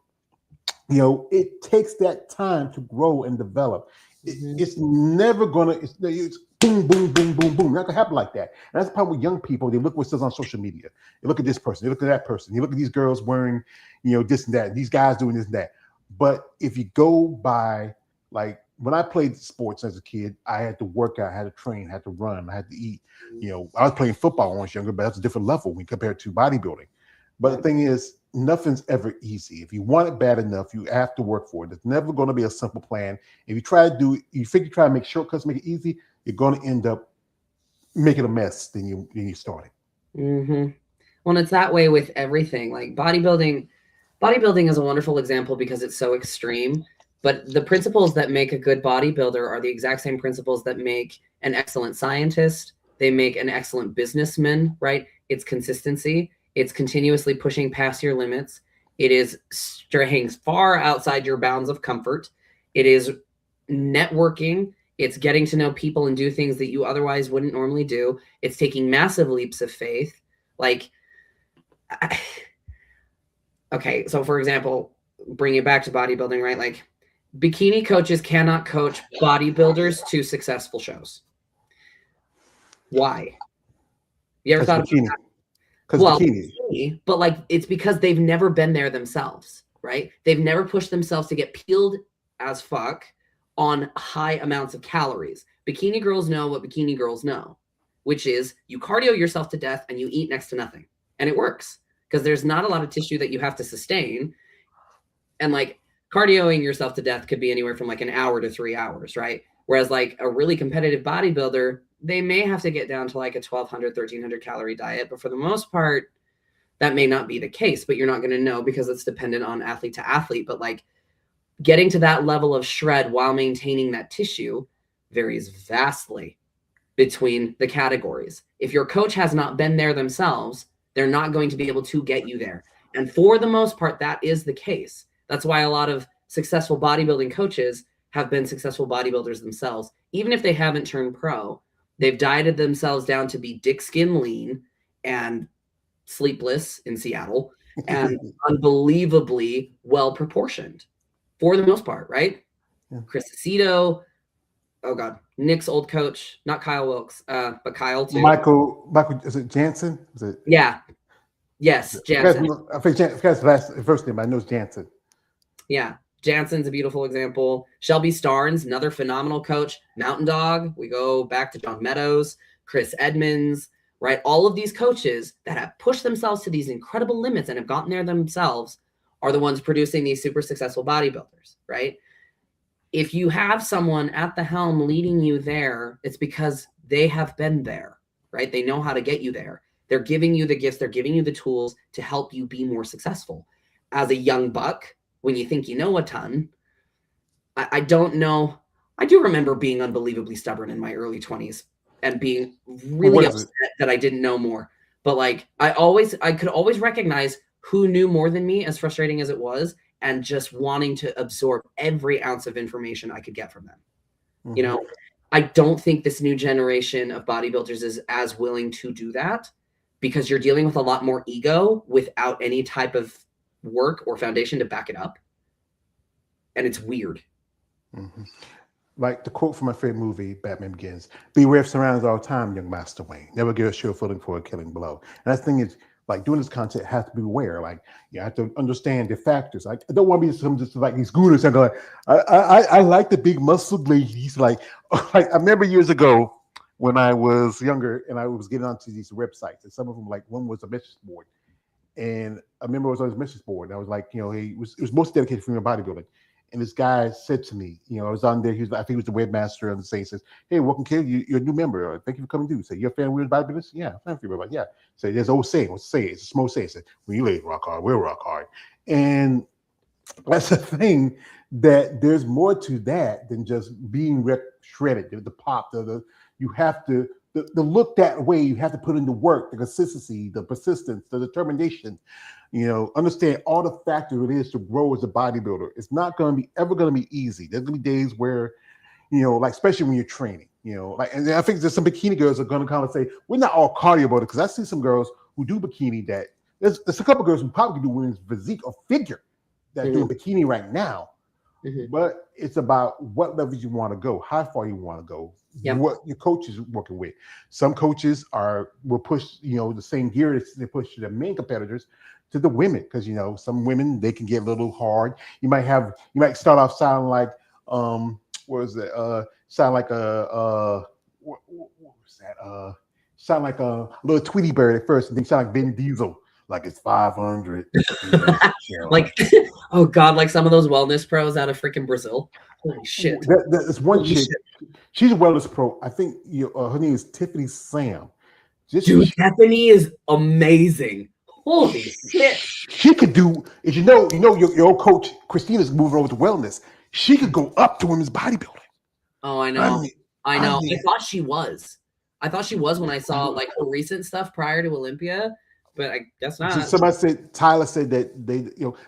it takes that time to grow and develop. It's never gonna. It's boom, boom, boom, boom, boom. Not gonna happen like that. And that's the problem with young people. They look what's on social media. They look at this person. They look at that person. They look at these girls wearing, this and that. And these guys doing this and that. But if you go by like when I played sports as a kid, I had to work out, I had to train, I had to run, I had to eat. I was playing football when I was younger, but that's a different level when compared to bodybuilding. But the thing is, nothing's ever easy. If you want it bad enough, you have to work for it. It's never going to be a simple plan. If you try to do it, you try to make shortcuts, make it easy, you're going to end up making a mess than you started. Well, it's that way with everything. Like bodybuilding is a wonderful example because it's so extreme. But the principles that make a good bodybuilder are the exact same principles that make an excellent scientist. They make an excellent businessman, right? It's consistency. It's continuously pushing past your limits. It is straying far outside your bounds of comfort. It is networking. It's getting to know people and do things that you otherwise wouldn't normally do. It's taking massive leaps of faith. Like, okay, so for example, bring it back to bodybuilding, right? Like, bikini coaches cannot coach bodybuilders to successful shows. Why? You ever thought about that? Well, bikini, but like it's because they've never been there themselves, right? They've never pushed themselves to get peeled as fuck on high amounts of calories. Bikini girls know what bikini girls know, which is you cardio yourself to death and you eat next to nothing. And it works because there's not a lot of tissue that you have to sustain. And like cardioing yourself to death could be anywhere from like an hour to 3 hours, right? Whereas like a really competitive bodybuilder, they may have to get down to like a 1,200, 1,300 calorie diet. But for the most part, that may not be the case, but you're not going to know because it's dependent on athlete to athlete. But like getting to that level of shred while maintaining that tissue varies vastly between the categories. If your coach has not been there themselves, they're not going to be able to get you there. And for the most part, that is the case. That's why a lot of successful bodybuilding coaches have been successful bodybuilders themselves. Even if they haven't turned pro, they've dieted themselves down to be dick skin lean and sleepless in Seattle and unbelievably well proportioned for the most part, right? Yeah. Chris Aceto, oh God, Nick's old coach, not Kyle Wilkes, but Kyle too. Michael, is it Jansen? Is it? Yeah. Yes, Jansen. I forget the first name, I know it's Jansen. Yeah. Jansen's a beautiful example. Shelby Starnes, another phenomenal coach. Mountain Dog, we go back to John Meadows, Chris Edmonds, right? All of these coaches that have pushed themselves to these incredible limits and have gotten there themselves are the ones producing these super successful bodybuilders, right? If you have someone at the helm leading you there, it's because they have been there, right? They know how to get you there. They're giving you the gifts. They're giving you the tools to help you be more successful. As a young buck, when you think you know a ton, I don't know. I do remember being unbelievably stubborn in my early 20s and being really upset that I didn't know more. But like I could always recognize who knew more than me, as frustrating as it was, and just wanting to absorb every ounce of information I could get from them. Mm-hmm. You know, I don't think this new generation of bodybuilders is as willing to do that because you're dealing with a lot more ego without any type of work or foundation to back it up. And it's weird. Mm-hmm. Like the quote from my favorite movie, Batman Begins: "Beware of surroundings all the time, young Master Wayne. Never give a sure footing for a killing blow." And that thing is, like, doing this content has to be aware. Like, you have to understand the factors. Like, I don't want to be some just like these gurus and go, I like the big muscle ladies. Like I remember years ago when I was younger and I was getting onto these websites, and some of them, like one was a message board. And I remember I was on his message board, and I was like, you know, it was mostly dedicated for bodybuilding. And this guy said to me, you know, I was on there. I think he was the webmaster of the site. He says, "Hey, welcome, kid. You're a new member. Thank you for coming through." Say, "You're a fan of Weird Bodybuilders?" "Yeah, I'm a fan of Weird Bodybuilders." "Yeah." So there's an old saying. What's the saying? It's a small saying. It says, "When you lay rock hard, we'll rock hard." And that's the thing, that there's more to that than just being shredded. The pop, you have to. The look that way, you have to put in the work, the consistency, the persistence, the determination. You know, understand all the factors it is to grow as a bodybuilder. It's not going to be ever going to be easy. There's going to be days where, you know, like especially when you're training, you know, like, and I think there's some bikini girls are going to kind of say we're not all cardio about it, because I see some girls who do bikini that there's a couple girls who probably do women's physique or figure that do a bikini right now. Mm-hmm. But it's about what levels you want to go, how far you want to go, what your coach is working with. Some coaches will push, you know, the same gear as they push to the main competitors to the women, because, you know, some women, they can get a little hard. You might start off sounding like sound like a little Tweety Bird at first, and then sound like Vin Diesel. Like it's 500. Like, oh God, like some of those wellness pros out of freaking Brazil. Holy shit. That's one chick. She's a wellness pro. I think her name is Tiffany Sam. Dude, Tiffany is amazing. Holy shit. She could do, as you know, your old coach, Christina's moving over to wellness. She could go up to women's bodybuilding. Oh, I know. I thought she was. I thought she was when I saw like her recent stuff prior to Olympia. but I guess So not. somebody said Tyler said that they,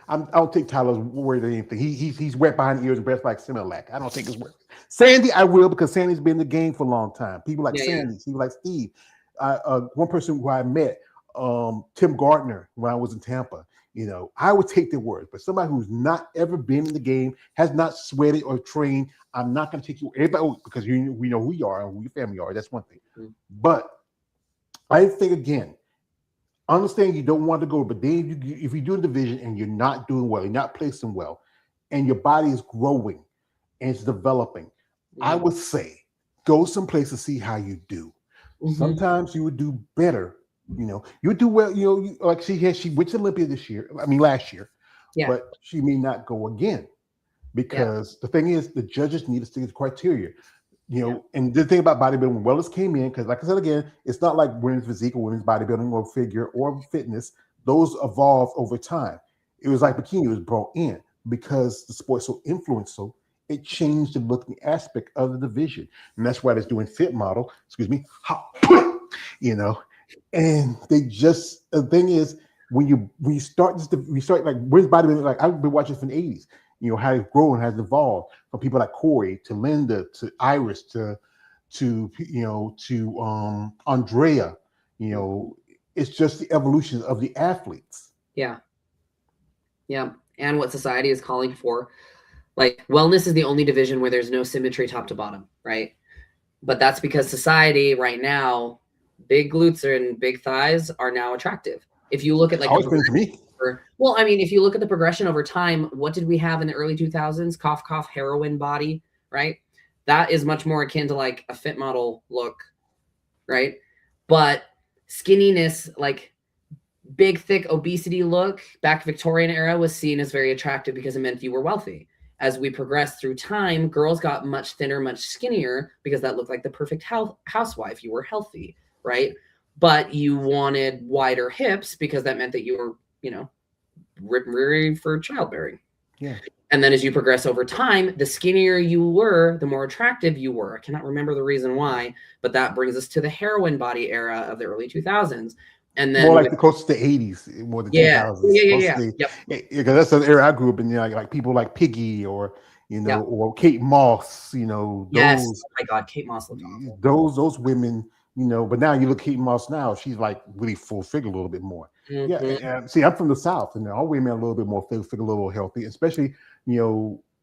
I don't think Tyler's worried or anything. He's wet behind the ears and breath like Similac. I don't think it's worried. Sandy, I will, because Sandy's been in the game for a long time. People like Yeah, Sandy, people like Steve. One person who I met, Tim Gardner, when I was in Tampa. I would take their word, but somebody who's not ever been in the game, has not sweated or trained, I'm not going to take you. Everybody, because we know who you are and who your family are. That's one thing. Mhm. But I think again, understand you don't want to go, but then if you do a division and you're not doing well, you're not placing well, and your body is growing and it's developing, I Mhm. would say go someplace to see how you do. Mhm. Sometimes you would do better. You would do well. Like she went to Olympia last year, Yeah, but she may not go again yeah, because the thing is, the judges need to stick to criteria. yeah. And the thing about bodybuilding, when wellness came in, because like I said again, it's not like women's physique or women's bodybuilding or figure or fitness. Those evolved over time. It was like bikini was brought in because the sport so influenced, so it changed the looking aspect of the division. And that's why they're doing fit model, excuse me, and they just, the thing is, when you start this, we start like women's bodybuilding, like I've been watching from the 80s, how it's grown, has evolved from people like Corey to Linda to Iris to Andrea. It's just the evolution of the athletes. Yeah, yeah. And what society is calling for. Like, wellness is the only division where there's no symmetry top to bottom, right? But that's because society right now, big glutes and big thighs are now attractive. If you look at like Always been to me. well, I mean, if you look at the progression over time, what did we have in the early 2000s? Cough, cough, heroin body, right? That is much more akin to like a fit model look, right? But skinniness, like big, thick obesity look back Victorian era was seen as very attractive because it meant you were wealthy. As we progressed through time, girls got much thinner, much skinnier because that looked like the perfect housewife. You were healthy, right? But you wanted wider hips because that meant that you were, ready for childbearing. Yeah. And then as you progress over time, the skinnier you were, the more attractive you were. I cannot remember the reason why, but that brings us to the heroin body era of the early 2000s. And then More like the close to the 80s, more than yeah, 2000s. yeah. Yep. Because that's the era I grew up in. Like people like Piggy or Yep. or Kate Moss. Yes. Those Oh my God, Kate Moss looked awful. those women. But now you look at Kate Moss now, she's like really full figure a little bit more. Yeah. Mm-hmm. See, I'm from the South, and all women are a little bit more full figure, a little healthy, especially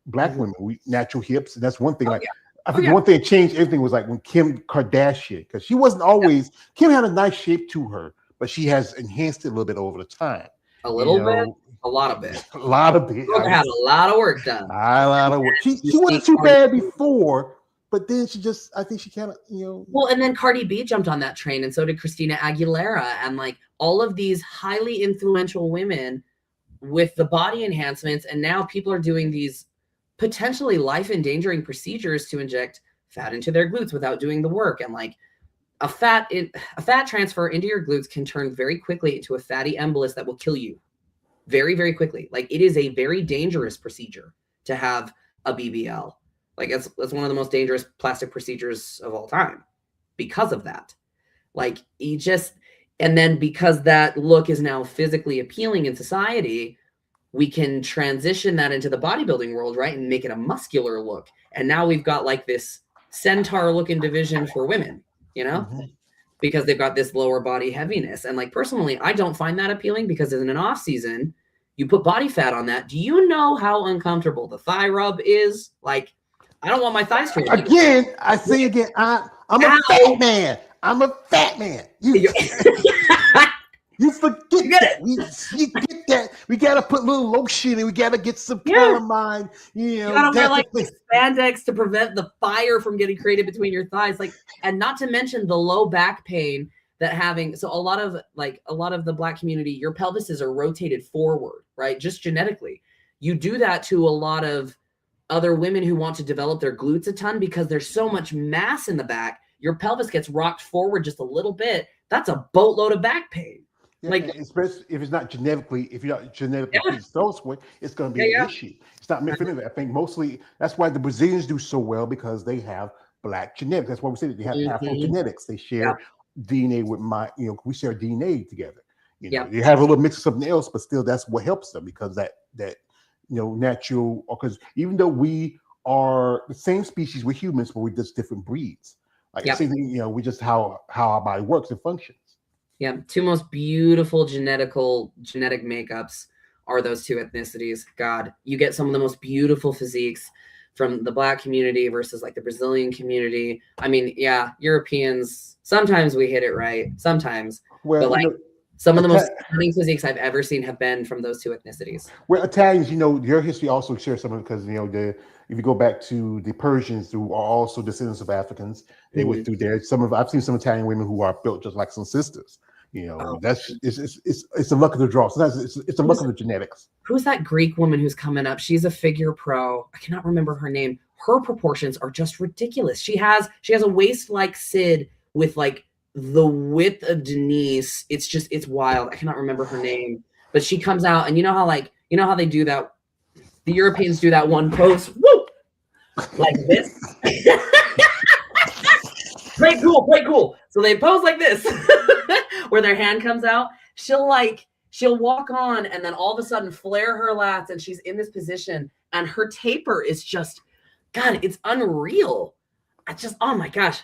black women. We natural hips, and that's one thing. Oh, Like yeah. I think the one thing that changed everything was like when Kim Kardashian, because she wasn't always. Kim had a nice shape to her, but she has enhanced it a little bit over the time. A little bit, a lot of bit. A lot of bit. Brooke had a lot of work done. A lot of work. She wasn't too bad before, but then I think she kind of, Well, and then Cardi B jumped on that train, and so did Christina Aguilera, and like all of these highly influential women with the body enhancements, and now people are doing these potentially life-endangering procedures to inject fat into their glutes without doing the work, and like a fat transfer into your glutes can turn very quickly into a fatty embolus that will kill you very, very quickly. Like it is a very dangerous procedure to have a BBL. Like that's one of the most dangerous plastic procedures of all time because of that. Like and then because that look is now physically appealing in society, we can transition that into the bodybuilding world, right? And make it a muscular look. And now we've got like this centaur looking division for women, because they've got this lower body heaviness. And like personally, I don't find that appealing because in an off season, you put body fat on that. Do you know how uncomfortable the thigh rub is? Like, I don't want my thighs to again. I say again, I'm a fat man. I'm a fat man. You forget that. You get that. We got to put a little lotion and we got to get some calamine. You got to wear like spandex to prevent the fire from getting created between your thighs. Like, and not to mention the low back pain that having. So a lot of the Black community, your pelvises are rotated forward, right? Just genetically. You do that to a lot of other women who want to develop their glutes a ton because there's so much mass in the back. Your pelvis gets rocked forward just a little bit. That's a boatload of back pain. Yeah, like, especially if it's not genetically, if you're not genetically predisposed with, it's going to be an issue. It's not meant for them. I think mostly that's why the Brazilians do so well because they have Black genetics. That's why we say that they have Afro genetics. They share DNA with we share DNA together. You know, Yep. you have a little mix of something else, but still, that's what helps them because that natural. Because even though we are the same species, we're humans, but we're just different breeds. Like Yep. same thing, we just how our body works and functions. Yeah, two most beautiful genetic makeups are those two ethnicities. God, you get some of the most beautiful physiques from the Black community versus like the Brazilian community. I mean, yeah, Europeans, sometimes we hit it right, sometimes, Well, but like some of the most Ita- stunning physiques I've ever seen have been from those two ethnicities. well, Italians, your history also shares some of it because if you go back to the Persians, who are also descendants of Africans, they went Mhm. through there. I've seen some Italian women who are built just like some sisters. Oh, That's it's a luck of the draw. Sometimes it's a luck of the genetics. who's that Greek woman who's coming up? She's a figure pro. I cannot remember her name. Her proportions are just ridiculous. She has a waist like Sid with like the width of Denise. It's wild. I cannot remember her name, but she comes out and you know how they do that. The Europeans do that one pose, whoop, like this. Play cool. So they pose like this, where their hand comes out. She'll walk on and then all of a sudden flare her lats and she's in this position and her taper is just, God, it's unreal. Oh my gosh,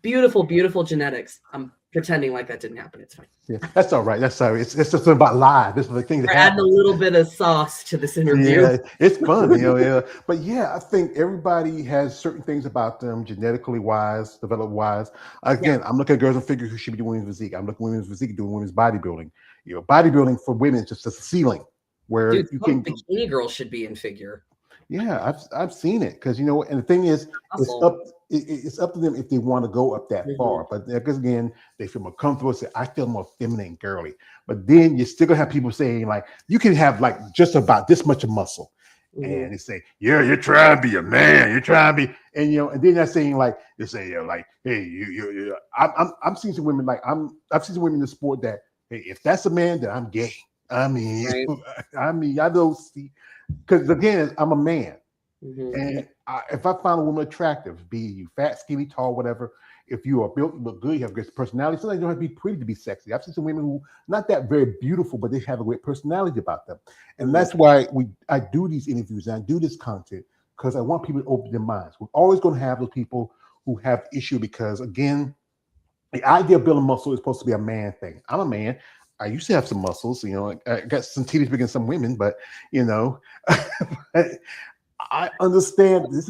beautiful, beautiful genetics. I'm pretending like that didn't happen. It's fine. Yeah, that's all right. That's all right. It's just something about live. This is the thing that We're adding a happens. little bit of sauce to this interview. Yeah, it's fun, Yeah, but yeah, I think everybody has certain things about them, genetically wise, developed wise. Again, I'm looking at girls and figure who should be doing women's physique. I'm looking at women's physique doing women's bodybuilding. Bodybuilding for women is just a ceiling where Dude, you can. bikini girls should be in figure. Yeah, I've seen it because and the thing is, it's up to them if they want to go up that far. But because again, they feel more comfortable. Say, I feel more feminine and girly. But then you're still gonna have people saying like, you can have like just about this much of muscle, and they say, yeah, you're trying to be a man. You're trying to be, and and then they're saying like, they say like, hey, you. I'm seeing some women I've seen some women in the sport that, hey, if that's a man, then I'm gay. I mean, right. I don't see. Because again, I'm a man, Mm-hmm. and if I find a woman attractive, be you fat, skinny, tall, whatever, if you are built, you look good, you have a great personality. Sometimes you don't have to be pretty to be sexy. I've seen some women who not that very beautiful, but they have a great personality about them, and that's why I do these interviews and I do this content because I want people to open their minds. We're always going to have those people who have issue because again, the idea of building muscle is supposed to be a man thing. I'm a man. I used to have some muscles, I got some titties bigger than some women, but I understand this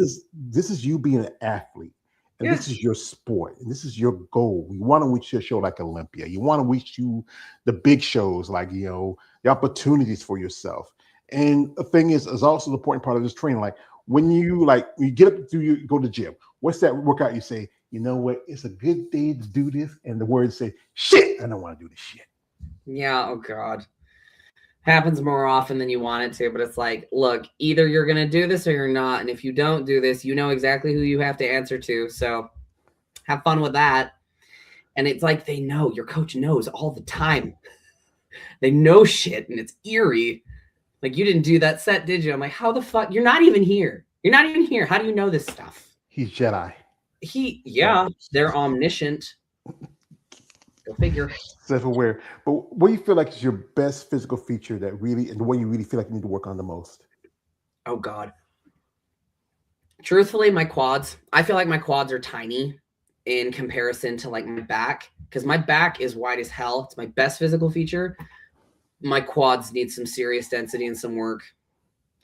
is you being an athlete, and this is your sport, and this is your goal. You want to reach your show like Olympia. You want to reach the big shows, like the opportunities for yourself. And the thing is also the important part of this training. Like when you get up you go to the gym. What's that workout you say? You know what? It's a good day to do this, and the words say, "Shit, I don't want to do this shit." Yeah. Oh God. Happens more often than you want it to, but it's like, look, either you're going to do this or you're not. And if you don't do this, you know exactly who you have to answer to. So have fun with that. And it's like, they know, your coach knows all the time. They know shit and it's eerie. Like, you didn't do that set, did you? I'm like, how the fuck? You're not even here. You're not even here. How do you know this stuff? He's Jedi. They're omniscient. Go figure. Self-aware. But what do you feel like is your best physical feature and the one you really feel like you need to work on the most? Oh God. Truthfully, my quads. I feel like my quads are tiny in comparison to like my back, because my back is wide as hell. It's my best physical feature. My quads need some serious density and some work,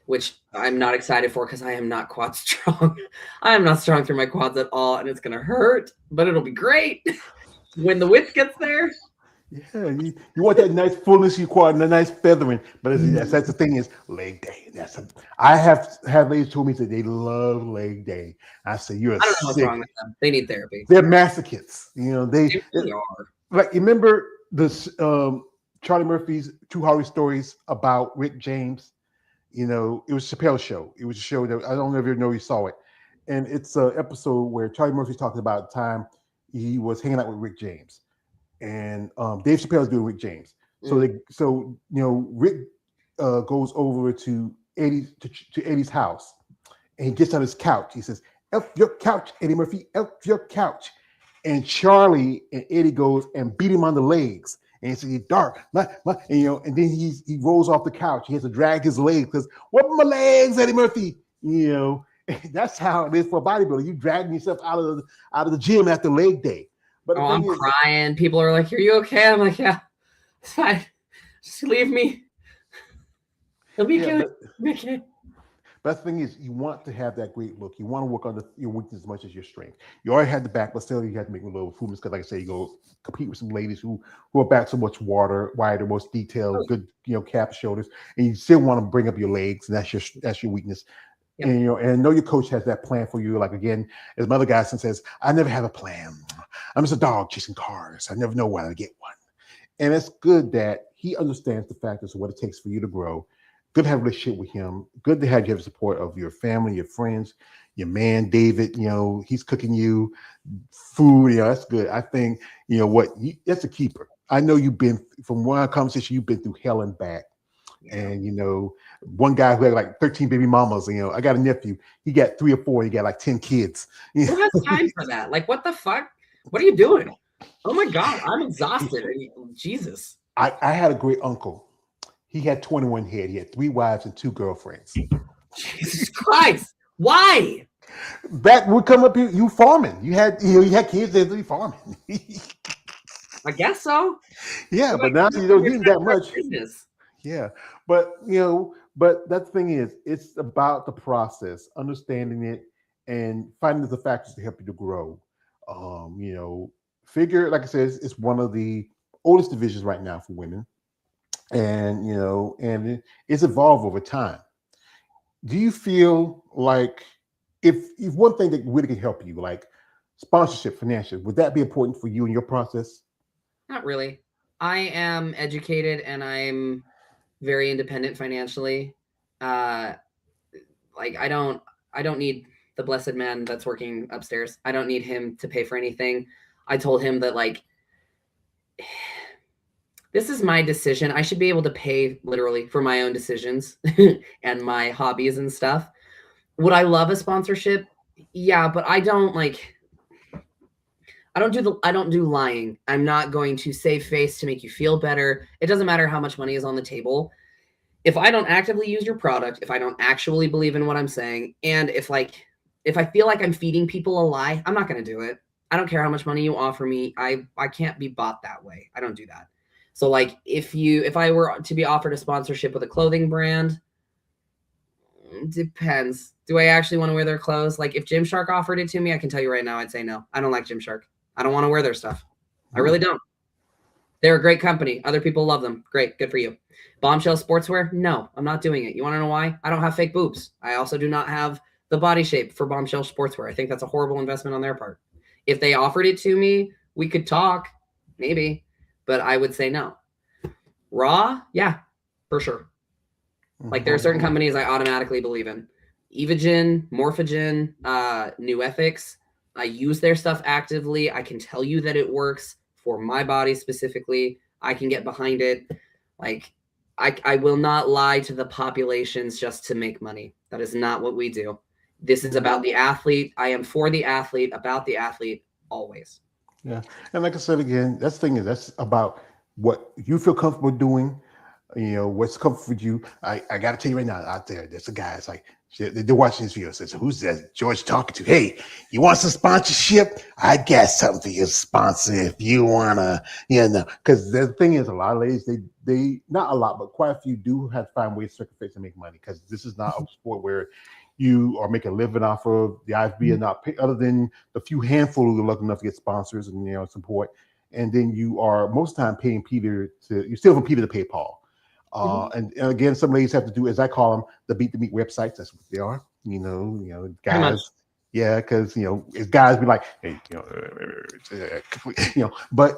which I'm not excited for because I am not quad strong. I am not strong through my quads at all, and it's gonna hurt, but it'll be great when the width gets there. Yeah, you want that nice fullness you quad and a nice feathering, but that's the thing is leg day. I have had ladies told me that they love leg day. I say you're I don't know what's sick. wrong with them. They need therapy. They're masochists. They really are. Like remember this Charlie Murphy's True Horror Stories about Rick James. It was Chappelle's show. It was a show that I don't know if you saw it, and it's an episode where Charlie Murphy's talking about the time he was hanging out with Rick James. And Dave Chappelle's doing Rick James. So Rick goes over to Eddie's house, and he gets on his couch. He says, "F your couch, Eddie Murphy. F your couch." And Charlie and Eddie goes and beat him on the legs, And he's dark, and, and then he rolls off the couch. He has to drag his legs because what are my legs, Eddie Murphy? That's how it is for a bodybuilder. You dragging yourself out of the gym after leg day. But the I'm thing is, crying. People are like, "Are you okay?" I'm like, "Yeah, it's fine. Just leave me. It'll be good. It'll be okay." but the thing is, you want to have that great look. You want to work on your weakness as much as your strength. You already had the back, but still you have to make a little improvements because, like I say, you go compete with some ladies who are back so much wider, most detailed, good, cap shoulders, and you still want to bring up your legs, and that's your weakness. Yep. And and I know your coach has that plan for you. Like again, as my other guy says, I never have a plan. I'm just a dog chasing cars. I never know when I get one. And it's good that he understands the factors of what it takes for you to grow. Good to have a relationship with him. Good to have you have the support of your family, your friends, your man David. He's cooking you food. That's good. I think that's a keeper. I know you've been from one conversation. You've been through hell and back. And one guy who had like 13 baby mamas. I got a nephew. He got 3 or 4. He got like 10 kids. Who has time for that? Like, what the fuck? What are you doing? Oh my God, I'm exhausted. Jesus. I had a great uncle. He had 21 head. He had 3 wives and 2 girlfriends. Jesus Christ! Why? That would come up here. You farming. You had kids that be farming. I guess so. Yeah, but now you don't need that much. Business. Yeah, but that thing is, it's about the process, understanding it, and finding the factors to help you to grow. Figure, like I said, it's one of the oldest divisions right now for women, and and it's evolved over time. Do you feel like if one thing that really can help you, like sponsorship, financial, would that be important for you in your process? Not really. I am educated and I'm very independent financially. Like I don't need the blessed man that's working upstairs. I don't need him to pay for anything. I told him that like this is my decision. I should be able to pay literally for my own decisions and my hobbies and stuff. Would I love a sponsorship? Yeah, but I don't do lying. I'm not going to save face to make you feel better. It doesn't matter how much money is on the table. If I don't actively use your product, if I don't actually believe in what I'm saying, and if I feel like I'm feeding people a lie, I'm not going to do it. I don't care how much money you offer me. I can't be bought that way. I don't do that. So like if I were to be offered a sponsorship with a clothing brand, depends. Do I actually want to wear their clothes? Like if Gymshark offered it to me, I can tell you right now, I'd say no. I don't like Gymshark. I don't want to wear their stuff. I really don't. They're a great company. Other people love them. Great. Good for you. Bombshell Sportswear? No, I'm not doing it. You want to know why? I don't have fake boobs. I also do not have the body shape for Bombshell Sportswear. I think that's a horrible investment on their part. If they offered it to me, we could talk, maybe, but I would say no. Raw? Yeah, for sure. Like there are certain companies I automatically believe in. Evogen, Morphogen, New Ethics. I use their stuff actively. I can tell you that it works for my body specifically. I can get behind it. Like I will not lie to the populations just to make money. That is not what we do. This is about the athlete. I am for the athlete, about the athlete, always. Yeah. And like I said, again, that's the thing is that's about what you feel comfortable doing, what's comfortable for you. I got to tell you right now, out there's a guy, it's like, they're watching this video, says, who's that George talking to? Hey, you want some sponsorship? I got something for you to sponsor if you want to, because the thing is, a lot of ladies, they not a lot, but quite a few do have to find ways to sacrifice and make money because this is not a sport where you are making a living off of the IFBB and not pay, other than the few handful who are lucky enough to get sponsors and support. And then you are most of the time paying Peter you're still from Peter to pay Paul. And again, some ladies have to do, as I call them, the beat the meat websites. That's what they are. Guys. Yeah, because it's guys be like, hey, but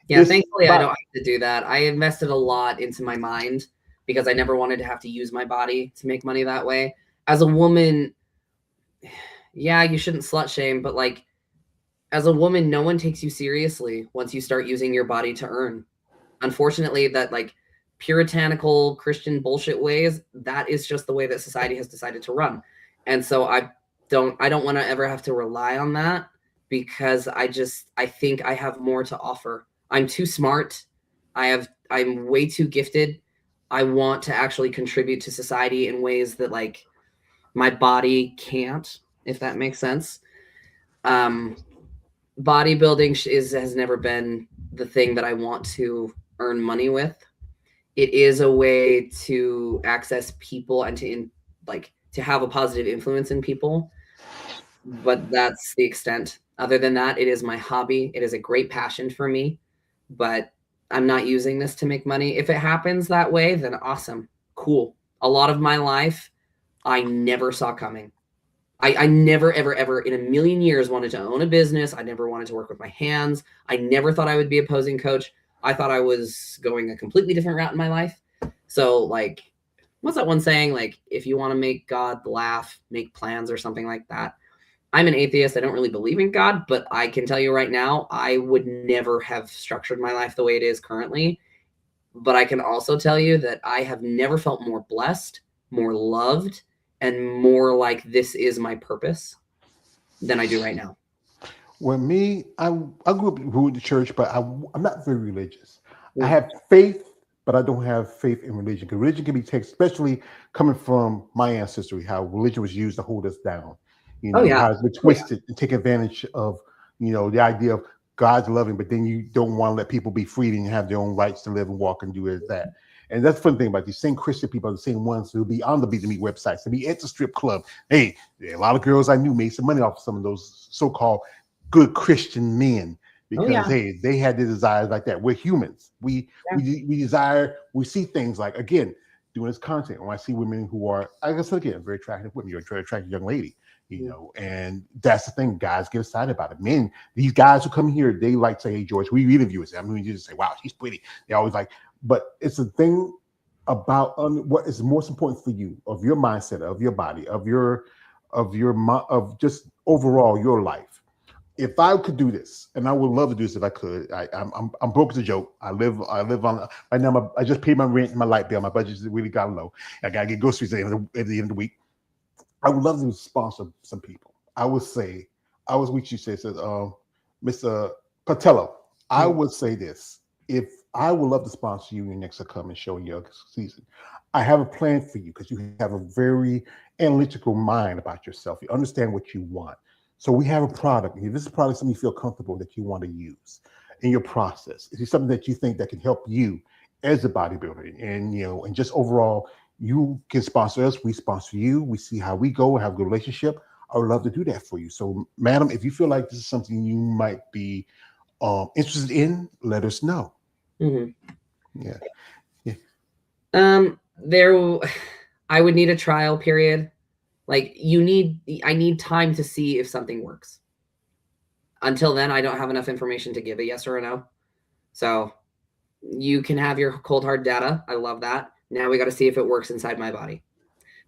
yeah, thankfully I don't have to do that. I invested a lot into my mind because I never wanted to have to use my body to make money that way. As a woman, yeah, you shouldn't slut shame, but like as a woman, no one takes you seriously once you start using your body to earn. Unfortunately, that like puritanical Christian bullshit ways, that is just the way that society has decided to run. And so I don't want to ever have to rely on that because I think I have more to offer. I'm too smart. I'm way too gifted. I want to actually contribute to society in ways that like my body can't, if that makes sense. Um, bodybuilding has never been the thing that I want to earn money with. It is a way to access people and like to have a positive influence in people, but that's the extent. Other than that, it is my hobby. It is a great passion for me, but I'm not using this to make money. If it happens that way, then awesome, cool. A lot of my life I never saw coming. I never, ever, ever in a million years wanted to own a business. I never wanted to work with my hands. I never thought I would be a posing coach. I thought I was going a completely different route in my life. So, like, what's that one saying? Like, if you want to make God laugh, make plans or something like that. I'm an atheist. I don't really believe in God, but I can tell you right now, I would never have structured my life the way it is currently. But I can also tell you that I have never felt more blessed, more loved, and more like this is my purpose than I do right now. Well, me, I grew up in the church, but I'm not very religious. I Mm. have faith, but I don't have faith in religion. Because religion can be taken, especially coming from my ancestry, how religion was used to hold us down. Oh yeah. How it's been twisted and take advantage of, the idea of God's loving, but then you don't want to let people be free and have their own rights to live and walk and do it as that. And that's the fun thing about these same Christian people are the same ones who be on the Beat the Meat websites, to be at the strip club. Hey, a lot of girls I knew made some money off of some of those so-called good Christian men because hey, they had the desires like that. We're humans. We desire. We see things like again doing this content. When I see women who are, I guess again, very attractive women, you're a very attractive young lady, and that's the thing. Guys get excited about it. Men, these guys who come here, they like to say, "Hey, George, we interview us." I mean, you just say, "Wow, she's pretty." They always like, but it's a thing about what is most important for you, of your mindset, of your body, of just overall your life. If I could do this, and I would love to do this if I could, I'm broke as a joke. I live on right now. I just paid my rent and my light bill. My budget's really got low. I gotta get groceries at the end of the week. I would love to sponsor some people. I would say, I was what you said, Mr. Patillo. I would say this: if I would love to sponsor you in your next upcoming show in your season, I have a plan for you because you have a very analytical mind about yourself. You understand what you want. So we have a product. If this is probably something you feel comfortable that you want to use in your process, is it something that you think that can help you as a bodybuilder, and just overall, you can sponsor us. We sponsor you. We see how we go, have a good relationship. I would love to do that for you. So, madam, if you feel like this is something you might be interested in, let us know. Mm-hmm. Yeah. I would need a trial period. Like I need time to see if something works. Until then, I don't have enough information to give a yes or a no. So you can have your cold hard data. I love that. Now we got to see if it works inside my body,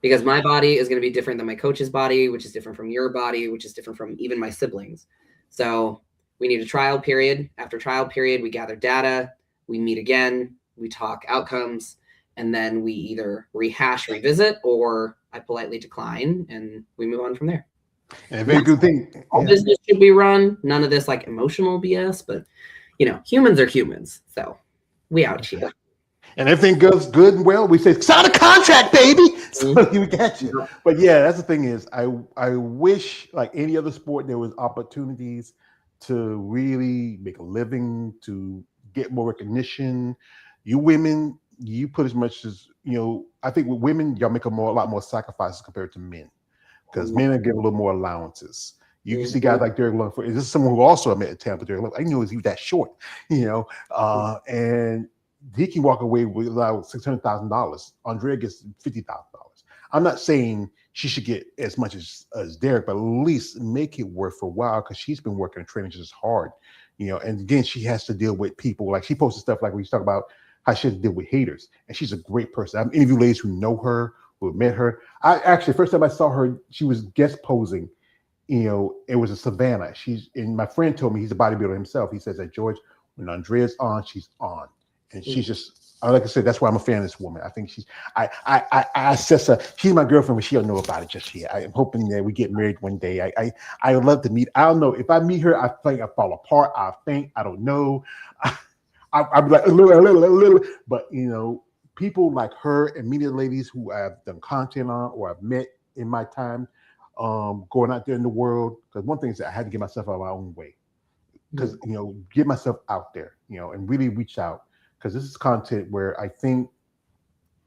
because my body is going to be different than my coach's body, which is different from your body, which is different from even my siblings. So we need a trial period. After trial period, we gather data, we meet again, we talk outcomes, and then we either revisit, or I politely decline and we move on from there. And a very good thing. All business should be run. None of this like emotional BS, but humans are humans. So we out here. And everything goes good and well, we say, sign a contract, baby. So we got you. But yeah, that's the thing is, I wish, like any other sport, there was opportunities to really make a living, to get more recognition. You women, you put as much as, I think with women, y'all make a lot more sacrifices compared to men, because men are getting a little more allowances. You can see guys like Derek Lundford. This is someone who also I met at Tampa. Derek Lundford. I knew he was that short, and he can walk away with about $600,000. Andrea gets $50,000. I'm not saying she should get as much as Derek, but at least make it worth her while, because she's been working and training just hard, And again, she has to deal with people. Like she posted stuff like when you talk about how she has to deal with haters, and she's a great person. I've interviewed ladies who know her, who have met her. I actually, first time I saw her, she was guest posing. It was a Savannah. And my friend told me, he's a bodybuilder himself. He says that, George, when Andrea's on, she's on. And she's just, like I said, that's why I'm a fan of this woman. I think I assess her. She's my girlfriend, but she don't know about it just yet. I'm hoping that we get married one day. I would love to meet. I don't know. If I meet her, I think I fall apart. I think, I don't know. I'd be like a little, but people like her and media ladies who I've done content on or I've met in my time, going out there in the world. Because one thing is that I had to get myself out of my own way. Because get myself out there, and really reach out. Because this is content where I think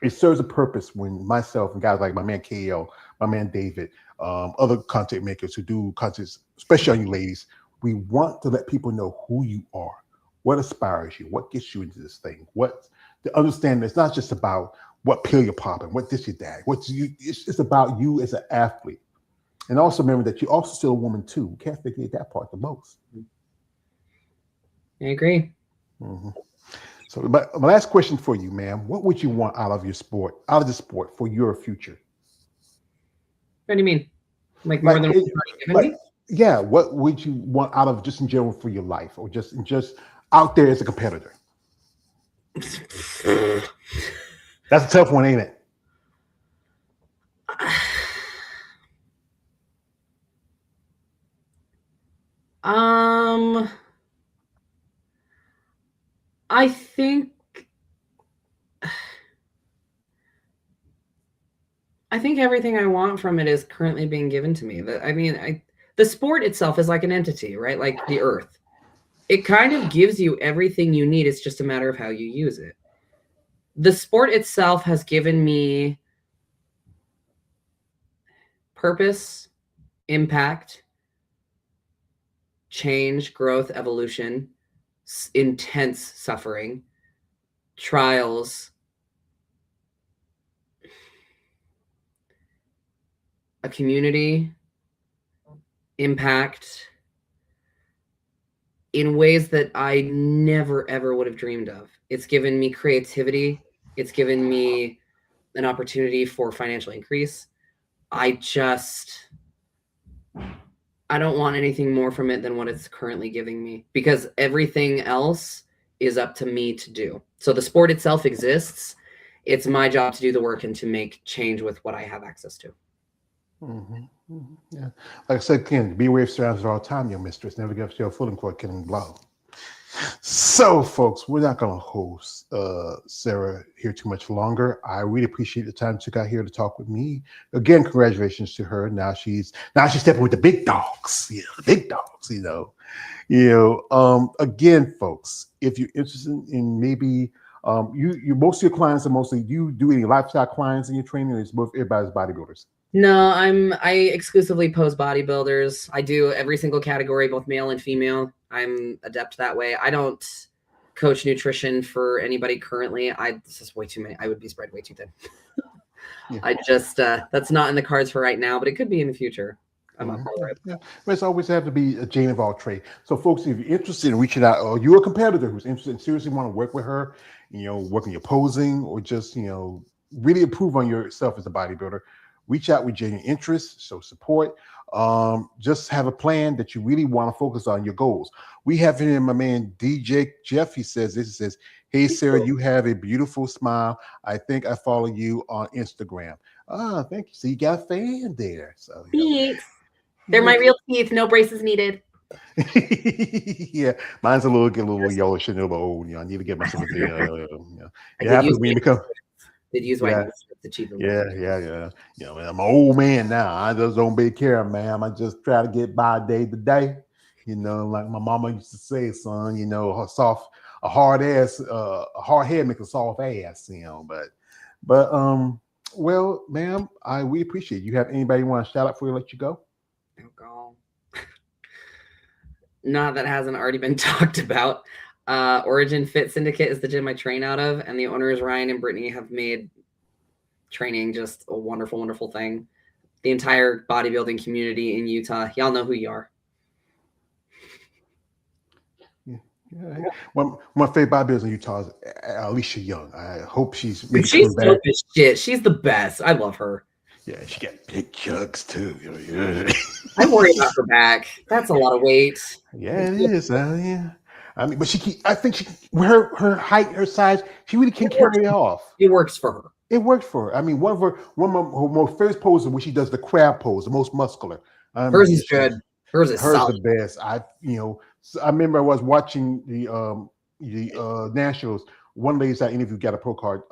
it serves a purpose when myself and guys like my man KL, my man David, other content makers who do content, especially on you ladies, we want to let people know who you are, what inspires you, what gets you into this thing, what to understand that it's not just about what pill you're popping, what this your dad, it's about you as an athlete. And also remember that you're also still a woman too. We can't forget that part the most. I agree. Mm-hmm. So my last question for you, ma'am, what would you want out of the sport for your future? What do you mean? Like more than what you've already given me? Yeah, what would you want out of just in general for your life, or just out there as a competitor? That's a tough one, ain't it? I think everything I want from it is currently being given to me. The sport itself is like an entity, right? Like the earth. It kind of gives you everything you need. It's just a matter of how you use it. The sport itself has given me purpose, impact, change, growth, evolution, intense suffering, trials, a community, impact in ways that I never, ever would have dreamed of. It's given me creativity. It's given me an opportunity for financial increase. I don't want anything more from it than what it's currently giving me, because everything else is up to me to do. So the sport itself exists. It's my job to do the work and to make change with what I have access to. Mm-hmm. Mm-hmm. Yeah. Like I said, Ken, beware of surroundings at all time, your mistress. Never give your footing for a killing blow. So, folks, we're not going to host Sarah here too much longer. I really appreciate the time she got here to talk with me. Again, congratulations to her. Now she's stepping with the big dogs. Yeah, the big dogs. Again, folks, if you're interested in maybe you most of your clients are mostly, you do any lifestyle clients in your training, or it's both everybody's bodybuilders? No, I exclusively pose bodybuilders. I do every single category, both male and female. I'm adept that way. I don't coach nutrition for anybody currently. This is way too many. I would be spread way too thin. Yeah. I just that's not in the cards for right now, but it could be in the future. I'm up for it. Yeah, but it's always have to be a Jane of all trade. So, folks, if you're interested in reaching out, or you're a competitor who's interested and seriously want to work with her, work on your posing, or just really improve on yourself as a bodybuilder, reach out with genuine interest, show support. Just have a plan that you really want to focus on your goals. We have here my man DJ Jeff. He says this. He says, "Hey Sarah, you have a beautiful smile. I think I follow you on Instagram." Thank you. So you got a fan there. So thanks. They're my real teeth. No braces needed. Yeah, mine's a little yellowish and a little old. I need to get myself a it happens when you become. They'd use white to achieve them. Yeah. I'm an old man now. I just don't be care, ma'am. I just try to get by day to day. Like my mama used to say, son. A hard head makes a soft ass. But well, ma'am, we appreciate it. You have anybody you want to shout out before we let you go? Oh God. Not that hasn't already been talked about. Origin Fit Syndicate is the gym I train out of, and the owners Ryan and Brittany have made training just a wonderful, wonderful thing. The entire bodybuilding community in Utah, y'all know who you are. Yeah. One of my favorite bodybuilders in Utah is Alicia Young. I hope she's dope as shit. She's the best. I love her. Yeah, she got big jugs too. I worry about her back. That's a lot of weight. Yeah, it is. Yeah. I mean, but I think her height, her size, she really can carry it off. It works for her. It worked for her. I mean, one of her most famous poses when she does the crab pose, the most muscular. Hers is good. Hers is solid. The best. I remember I was watching the the Nationals, one lady I interviewed got a pro card.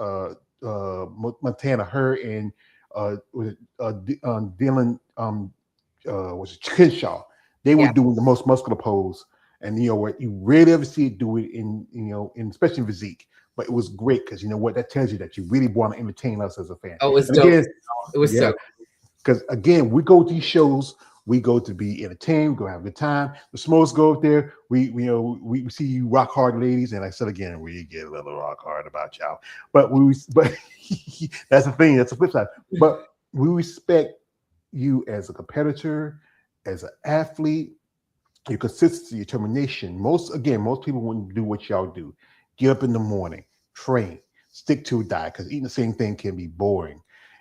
Montana, her and Dylan was it Crenshaw. They were Yeah. doing the most muscular pose, and you know what, you rarely ever see it do it in especially in physique. But it was great because you know what, that tells you that you really want to entertain us as a fan. Oh, it was And dope. again, It was yeah, so. because again, we go to these shows, we go to be entertained, we go have a good time. The Smokes go up there, we see you rock hard ladies, and I said again, we get a little rock hard about y'all. But that's the thing, that's the flip side. But we respect you as a competitor, as an athlete, your consistency, your determination. Most people wouldn't do what y'all do. Get up in the morning, train, stick to a diet, because eating the same thing can be boring,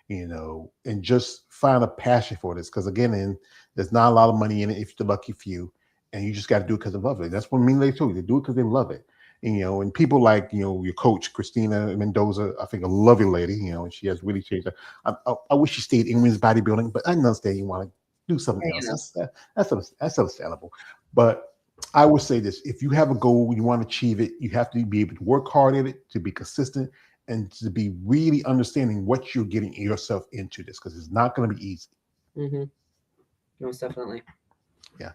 and just find a passion for this. Because again, there's not a lot of money in it if you're the lucky few, and you just got to do it because they love it. That's what they told you. They do it because they love it. And people like your coach Christina Mendoza, I think a lovely lady, and she has really changed. I wish she stayed in women's bodybuilding, but I understand you want to do something else. That's understandable. But I would say this: if you have a goal, you want to achieve it, you have to be able to work hard at it, to be consistent, and to be really understanding what you're getting yourself into this, because it's not going to be easy. Mm-hmm. Most definitely. Yeah.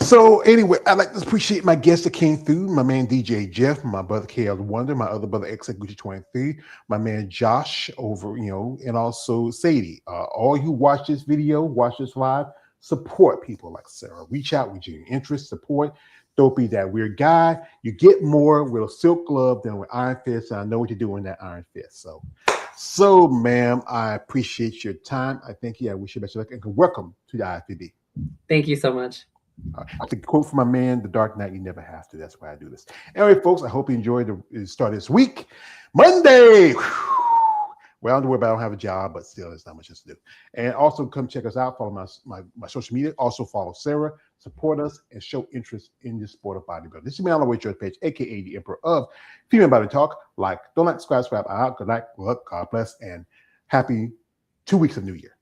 So anyway, I'd like to appreciate my guests that came through. My man DJ Jeff, my brother KL Wonder, my other brother X Gucci 23, my man Josh over, and also Sadie. All you watch this video, watch this live, support people like Sarah. Reach out with your interest, support. Don't be that weird guy. You get more with a silk glove than with Iron Fist. And I know what you're doing that Iron Fist. So ma'am, I appreciate your time. I think, yeah, we should best luck and welcome to the IFBB. Thank you so much. The quote from my man, The Dark Knight, you never have to. That's why I do this. Anyway, folks, I hope you enjoyed the start of this week. Monday. Well, I don't worry about I don't have a job, but still, there's not much else to do. And also come check us out. Follow my social media. Also follow Sarah. Support us and show interest in the sport of bodybuilding. This is me on the Weight George page, aka the Emperor of Female Body Talk. Don't like, subscribe out. Good night, luck, God bless, and happy 2 weeks of New Year.